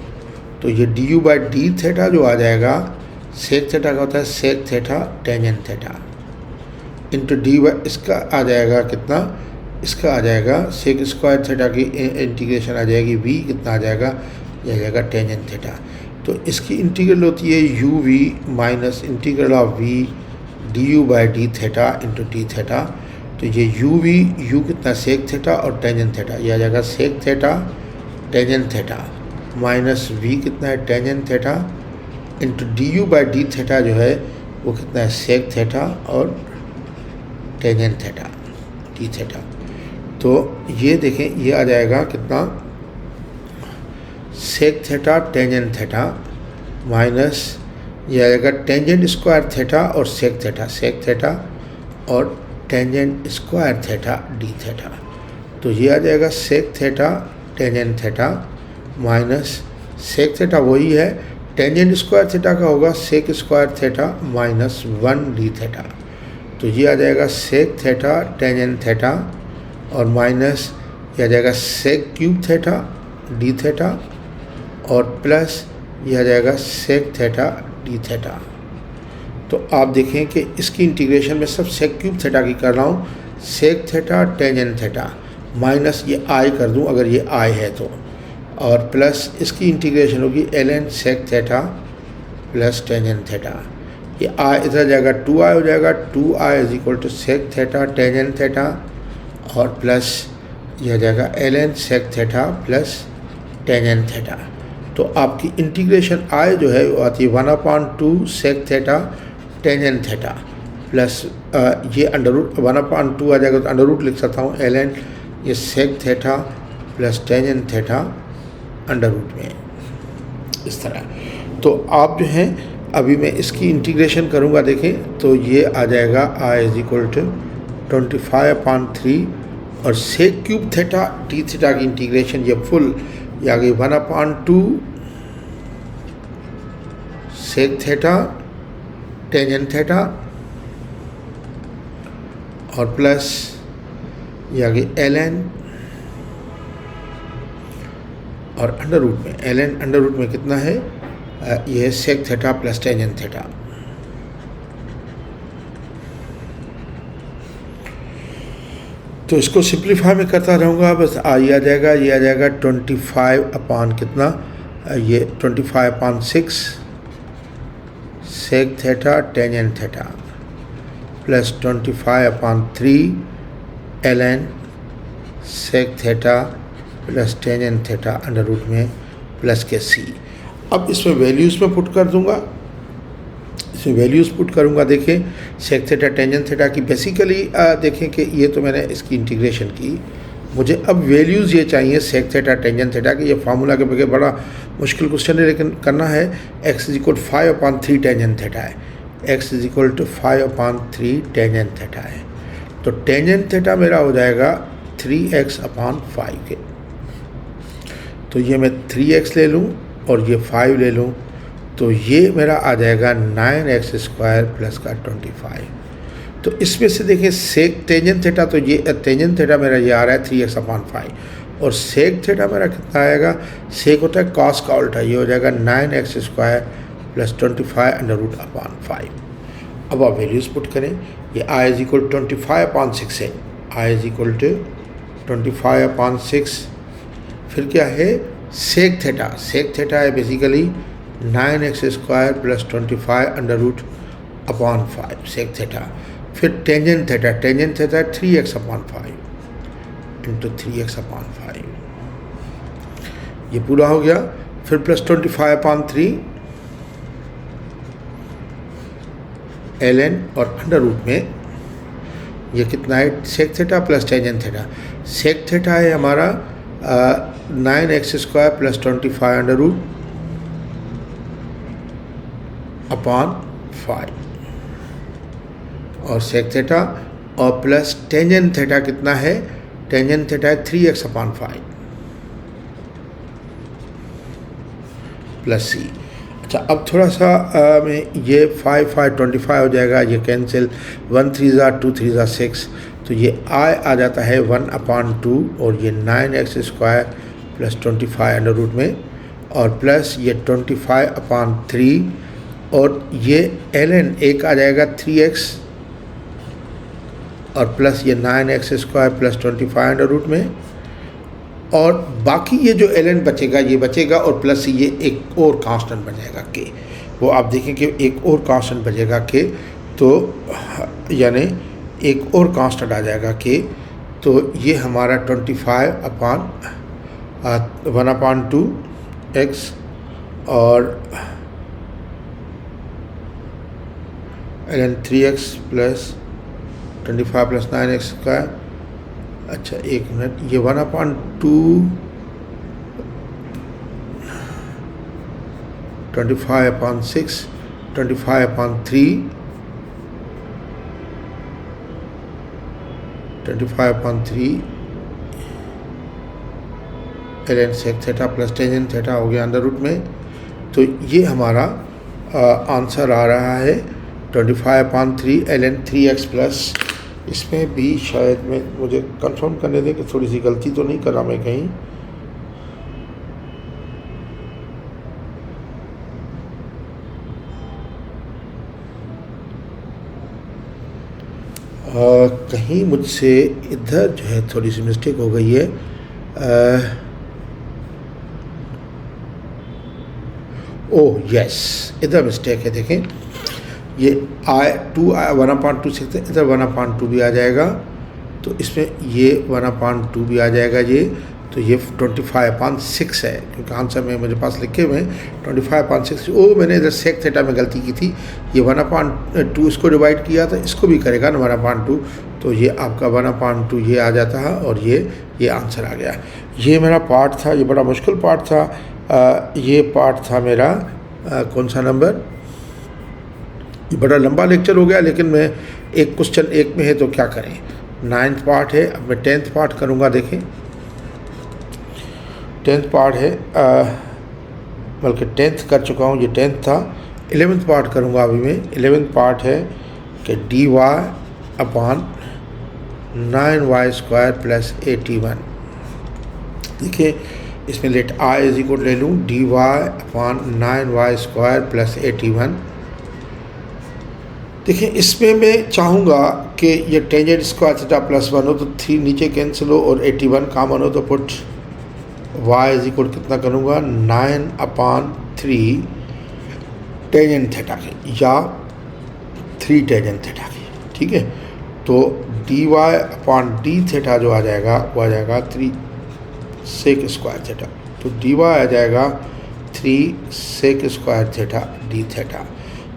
तो ये d u by d theta जो आ जाएगा सेक थीटा का होता है sec theta tangent theta into d by इसका आ जाएगा कितना, इसका आ जाएगा सेक स्क्वायर थीटा की इंटीग्रेशन आ जाएगी वी कितना आ जाएगा, यह आ जाएगा टेंजेंट थीटा। तो इसकी इंटीग्रल होती है u v minus integral of v d u by d theta into d theta. तो ये यू वी यू कितना सेक थीटा और टेंजेंट थीटा, यह आ जाएगा sec theta tangent theta minus v कितना है tangent theta into d u by d theta जो है वो कितना है सेक थीटा और टेंजेंट थीटा डी थीटा। तो ये देखें ये आ जाएगा कितना sec theta tangent theta minus ये आ जाएगा टेंजेंट स्क्वायर थीटा और सेक थीटा और tangent square theta d theta. तो ये आ जाएगा sec theta tangent theta minus sec theta वही है, टेंजेंट स्क्वायर थीटा का होगा sec square theta minus 1 d theta. तो ये आ जाएगा सेक थीटा टेंजेंट थीटा और माइनस ये आ जाएगा sec cube theta d theta और प्लस ये आ जाएगा सेक थीटा डी थीटा। तो आप देखें कि इसकी इंटीग्रेशन में सब सेक क्यूब थीटा की कर रहा हूँ, sec theta tangent theta minus ये आई कर दूँ अगर ये आई है तो, और प्लस इसकी इंटीग्रेशन होगी ln sec theta plus tangent theta. ये आई इधर जाएगा 2i हो जाएगा, 2i is equal to sec theta tangent theta और प्लस यह जाएगा ln sec theta plus tangent theta. तो आपकी इंटीग्रेशन आई जो है वो आती है 1/2 sec theta tangent theta plus ये अंडर रूट 1/2 आ जाएगा, तो अंडर रूट लिख सकता हूँ ln ये sec theta plus tangent theta under root में इस तरह। तो आप जो हैं अभी मैं इसकी इंटीग्रेशन करूँगा, देखें तो ये आ जाएगा i इज इक्वल टू 25/3 और sec cube theta d theta की इंटीग्रेशन ये फुल ये आ गई 1/2 सेक थीटा टेंजेंट थीटा और प्लस ये आ गई ln और अंडर रूट में ln अंडर रूट में कितना है, ये है sec theta plus tangent theta. तो इसको सिंप्लीफाई में करता रहूँगा, बस ये आ जाएगा, ये आ जाएगा 25 अपान कितना, ये 25 upon 6 sec theta tangent theta plus 25 upon 3 ln sec theta plus tangent theta under root में प्लस के सी। अब इसमें वैल्यूज़ में पुट कर दूंगा, इसमें वैल्यूज़ पुट करूंगा। देखें सेक थीटा टेंजेंट थीटा की बेसिकली देखें कि ये तो मैंने इसकी इंटीग्रेशन की, मुझे अब वैल्यूज़ ये चाहिए सेक थीटा टेंजेंट थीटा की। ये फार्मूला के बगैर बड़ा मुश्किल क्वेश्चन है, लेकिन करना है। x is equal 5/3 tangent theta है, x is equal to 5/3 tangent theta है। तो टेंजेंट थीटा मेरा हो जाएगा 3x/5 के। तो ये मैं 3x ले लूँ और ये 5 ले लूँ, तो ये मेरा आ जाएगा 9x² प्लस का 25। तो इसमें से देखिए सेक टेंजेंट थीटा, तो ये टेंजेंट थीटा मेरा ये आ रहा है 3x/5 और सेक थीटा मेरा कितना आएगा, सेक होता है कॉस का उल्टा, ये हो जाएगा 9x² plus 25 under root upon 5। अब आप वैल्यूज़ पुट करें, ये i इज इक्वल 25/6 है, i इज इक्वल टू 25/6। फिर क्या है सेक थीटा, सेक थीटा है basically 9x² plus 25 under root upon 5 sec theta. फिर tangent theta, tangent theta 3x/5 into 3x/5, ये पूरा हो गया। फिर प्लस 25/3 ln और अंडर रूट में ये कितना है sec theta plus tangent theta. Sec theta है हमारा 9x² plus 25 under root upon 5 और सेक थीटा, और प्लस टेंजेंट थीटा कितना है, टेंजेंट थीटा है 3x/5 प्लस सी। अच्छा अब थोड़ा सा में ये 5 25 हो जाएगा, ये कैंसिल, 1 3 2 3 6, तो ये आ जाता है 1/2 और ये 9x² प्लस 25 अंडर रूट में और प्लस ये 25/3 और ये ln एक आ जाएगा 3x और प्लस ये 9x² प्लस 25 अंडर रूट में, और बाकी ये जो ln बचेगा ये बचेगा और प्लस ये एक और कांस्टेंट बचेगा के, वो आप देखें कि एक और कांस्टेंट बचेगा के, तो यानी एक और कांस्टेंट आ जाएगा के, तो ये हमारा 1/2x और ln 3x plus 25 plus 9x²। अच्छा एक मिनट, ये 1/2 25/6 25/3 25/3 ln sec theta plus tangent theta हो गया अंडर रूट में। तो ये हमारा आंसर आ रहा है 25/3 ln 3x प्लस, इसमें भी शायद मैं मुझे कंफर्म करने दें कि थोड़ी सी गलती तो नहीं करा मैं कहीं। कहीं मुझसे इधर जो है थोड़ी सी मिस्टेक हो गई है। ओह यस, इधर मिस्टेक है, देखें ये 1/2 से इधर 1/2 भी आ जाएगा, तो इसमें ये 1/2 भी आ जाएगा ये, तो ये 25/6 है, क्योंकि आंसर में मेरे पास लिखे हुए हैं 25/6। ओ मैंने इधर सेक थीटा में गलती की थी, ये 1/2 इसको डिवाइड किया था, इसको भी करेगा ना 1/2, तो ये आपका 1/2 ये आ जाता है और ये आंसर आ गया। ये मेरा पार्ट था, ये बड़ा मुश्किल पार्ट था। ये पार्ट था मेरा कौन सा नंबर, ये बड़ा लंबा लेक्चर हो गया, लेकिन मैं एक क्वेश्चन एक में है तो क्या करें, 9th पार्ट है। अब मैं 10th पार्ट करूँगा, देखें 10th पार्ट है, बल्कि 10th कर चुका हूँ, ये 10th था। 11th पार्ट करूँगा अभी मैं। 11th पार्ट है कि dy/9y² प्लस 81। देखिए इसमें लेट i इज इक्वल ले लूँ dy/9y² प्लस 81 देखिए इसमें मैं चाहूँगा कि ये टेंजेंट स्क्वायर थीटा प्लस 1 हो तो 3 नीचे कैंसिल हो और 81 कॉमन हो तो पुट y इज इक्वल कितना करूँगा 9/3 टेंजेंट थीटा के या 3 टेंजेंट थीटा के, ठीक है। तो dy/d थीटा जो आ जाएगा वो आ जाएगा 3 सेक स्क्वायर थीटा, तो dy आ जाएगा 3 sec square theta d theta,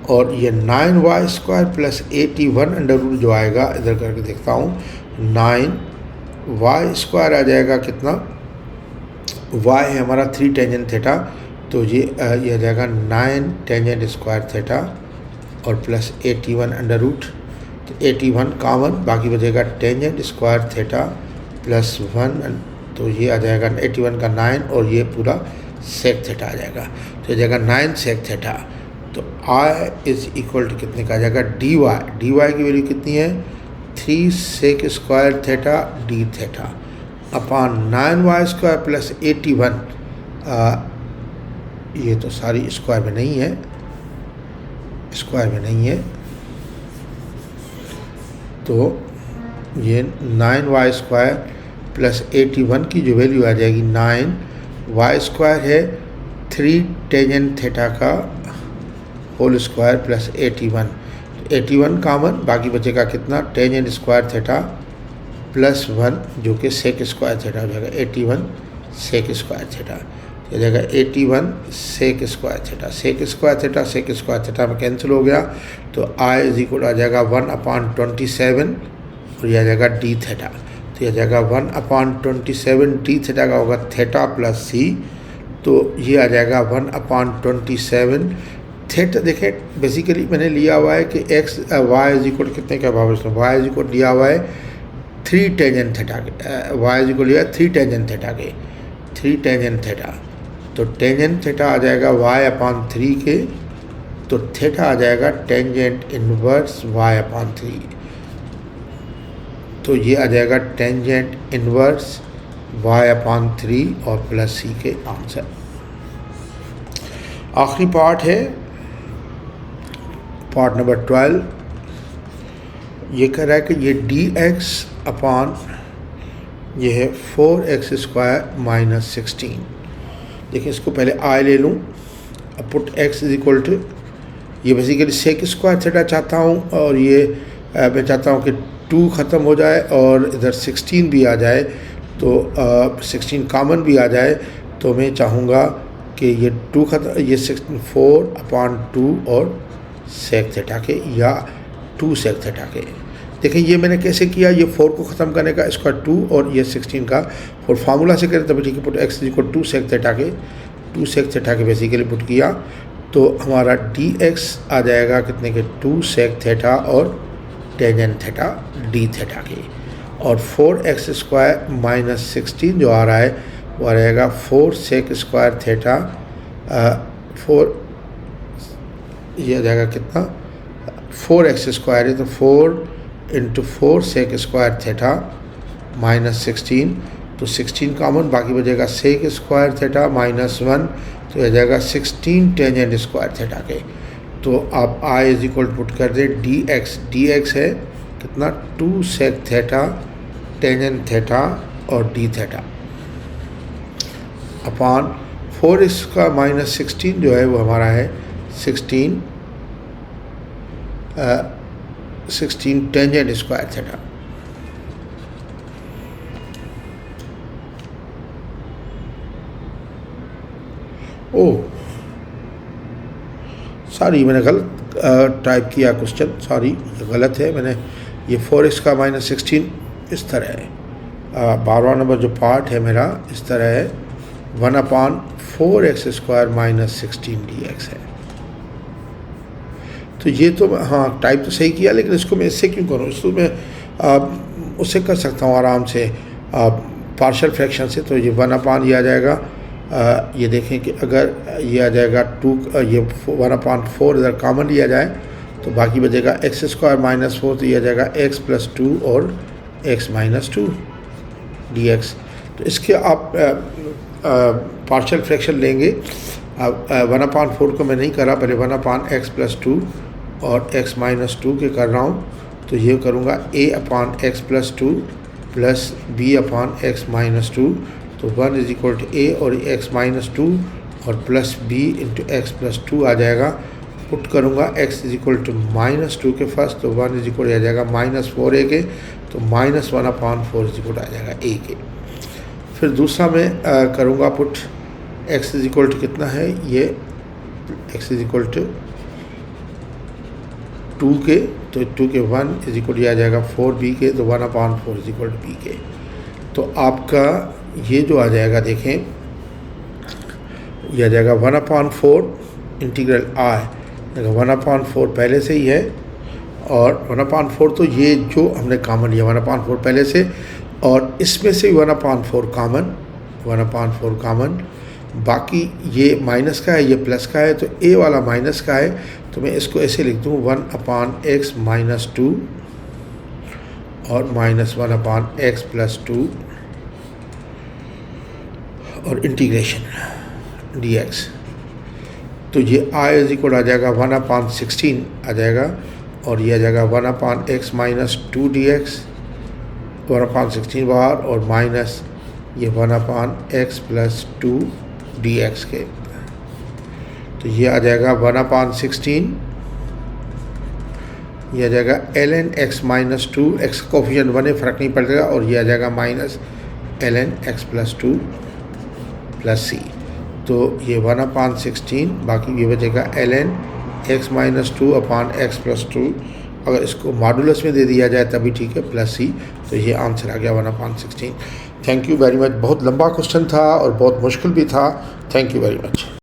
और ये 9y² प्लस 81 अंडर रूट जो आएगा, इधर करके देखता हूँ, 9y² आ जाएगा कितना, y है हमारा 3 टेंजेंट थीटा, तो ये आ जाएगा 9 टेंजेंट स्क्वायर थीटा और प्लस 81 अंडर रूट, तो 81 कॉमन, बाकी बचेगा टेंजेंट स्क्वायर थीटा प्लस 1, तो ये आ जाएगा 81 का 9 और ये पूरा सेक थीटा आ जाएगा, तो ये जाएगा 9 सेक थीटा। तो I इज इक्वल टू कितने का आ जाएगा dy की वैल्यू कितनी है 3 sec square theta d theta upon 9y² plus 81, ये तो सारी स्क्वायर में नहीं है, स्क्वायर में नहीं है, तो ये 9y² प्लस 81 की जो वैल्यू आ जाएगी 9y² है 3 टेंजेंट थीटा का होल स्क्वायर प्लस 81 कॉमन, बाकी बचेगा कितना टेंजेंट स्क्वायर थीटा प्लस 1 जो कि सेक स्क्वायर थीटा हो जाएगा 81 सेक स्क्वायर थीटा, हो जाएगा 81 sec square theta, sec square theta में कैंसिल हो गया, तो I इज इक्वल आ जाएगा 1/27 और यह आ जाएगा d थीटा, तो यह जाएगा 1/27 d थीटा का होगा थीटा प्लस c, तो ये आ जाएगा 1/27 थीटा। देखें बेसिकली मैंने लिया हुआ है कि x y इज इक्वल कितने का भाव, y इज इक्वल दिया हुआ है 3 टेंजेंट थीटा के, y इज इक्वल लिया 3 टेंजेंट थीटा के, 3 टेंजेंट थीटा, तो टेंजेंट थीटा आ जाएगा y/3 के, तो थीटा आ जाएगा टेंजेंट इनवर्स y/3, तो ये आ जाएगा टेंजेंट इनवर्स y/3 और प्लस c के आंसर। आखिरी पार्ट है पार्ट नंबर 12, ये कह रहा है कि ये dx अपॉन ये है 4x² माइनस 16। देखिए इसको पहले I ले लूँ, अब put x is equal to, ये बेसिकली सेक स्क्वायर थीटा चाहता हूँ और ये मैं चाहता हूँ कि 2 ख़त्म हो जाए और इधर 16 भी आ जाए, तो 16 कॉमन भी आ जाए, तो मैं चाहूँगा कि ये 2 ख़त्म, ये 4/2 और सेक थीटा के या 2 सेक थीटा के। देखिए ये मैंने कैसे किया, ये 4 को ख़त्म करने का इसका 2 और ये 16 का, और फार्मूला से करें तभी ठीक है, put x is equal 2 sec theta के बेसिकली पुट किया, तो हमारा dx आ जाएगा कितने के 2 सेक थीटा और टेंजेंट थीटा d थीटा के, और 4x² माइनस 16 जो आ रहा है वो आ रहेगा 4 सेक स्क्वायर थीटा 4, ये आ जाएगा कितना 4x² है, तो 4 × 4 सेक स्क्वायर थीटा माइनस 16, तो 16 कॉमन, बाकी बचेगा सेक स्क्वायर थीटा माइनस 1, तो यह जाएगा 16 टेंजेंट स्क्वायर थीटा के। तो आप I इज इक्वल पुट कर दें dx है कितना 2 सेक थीटा टेंजेंट थीटा और d थीटा अपॉन 4 इसका माइनस 16 जो है वो हमारा है 16 tangent square theta. Oh sorry, मैंने गलत टाइप किया क्वेश्चन, सॉरी गलत है, मैंने ये 4x का माइनस 16 इस तरह है, 12वां नंबर जो पार्ट है मेरा इस तरह है 1/4x² माइनस 16 dx है। तो ये तो हाँ टाइप तो सही किया, लेकिन इसको मैं इससे क्यों करूँ, इसको मैं उससे कर सकता हूँ आराम से पार्शियल फ्रैक्शन से। तो ये 1/, ये आ जाएगा, ये देखें कि अगर ये आ जाएगा 2, ये 1/4 इधर कॉमन लिया जाए तो बाकी बचेगा x² माइनस 4, तो ये आ जाएगा x + 2 और x - 2 dx। तो इसके आप पार्शियल फ्रैक्शन लेंगे। अब 1/4 को मैं नहीं करा, पहले 1/x + 2 और x माइनस 2 के कर रहा हूँ, तो ये करूँगा a upon x plus 2 plus b upon x minus 2, तो 1 इज इक्वल टू a और x माइनस 2 और plus b into x plus 2 आ जाएगा। पुट करूँगा x is equal to minus 2 के फर्स्ट, तो 1 इज इक्वल आ जाएगा माइनस 4a के, तो माइनस 1 अपॉन 4 इज इक्वल आ जाएगा a के। फिर दूसरा मैं करूँगा put x is equal to कितना है, ये x इज इक्वल टू 2 के, तो 2 के 1 इज इक्वल आ जाएगा 4b के, तो 1 upon 4 is equal to b के। तो आपका ये जो आ जाएगा देखें, ये आ जाएगा 1 अपॉन 4 इंटीग्रल i, 1 अपॉन 4 पहले से ही है और 1 अपॉन 4 तो ये जो हमने कॉमन लिया 1 अपॉन 4 पहले से, और इसमें से 1 अपॉन 4 कॉमन, 1 अपॉन 4 कॉमन, बाकी ये माइनस का है ये प्लस का है, तो a वाला माइनस का है, तो मैं इसको ऐसे लिख दूँ 1 अपॉन x माइनस 2 और माइनस 1 अपॉन x प्लस 2 और इंटीग्रेशन dx। तो ये i इज इक्वल आ जाएगा 1 अपॉन 16 आ जाएगा, और ये आ जाएगा 1 upon x minus 2 dx, 1 upon 16 बाहर, और माइनस ये 1 अपॉन x प्लस 2 dx के। तो ये आ जाएगा 1 अपॉन 16, ये आ जाएगा ln x minus 2, x coefficient 1 है फ़र्क नहीं पड़ेगा, और ये आ जाएगा minus ln x plus 2 plus c। तो ये 1 अपॉन 16, बाकी ये बचेगा ln x minus 2 upon x plus 2, अगर इसको मॉडुलस में दे दिया जाए तभी ठीक है, प्लस c। तो ये आंसर आ गया 1 upon 16। Thank you very much. बहुत लंबा क्वेश्चन था और बहुत मुश्किल भी था। Thank you very much.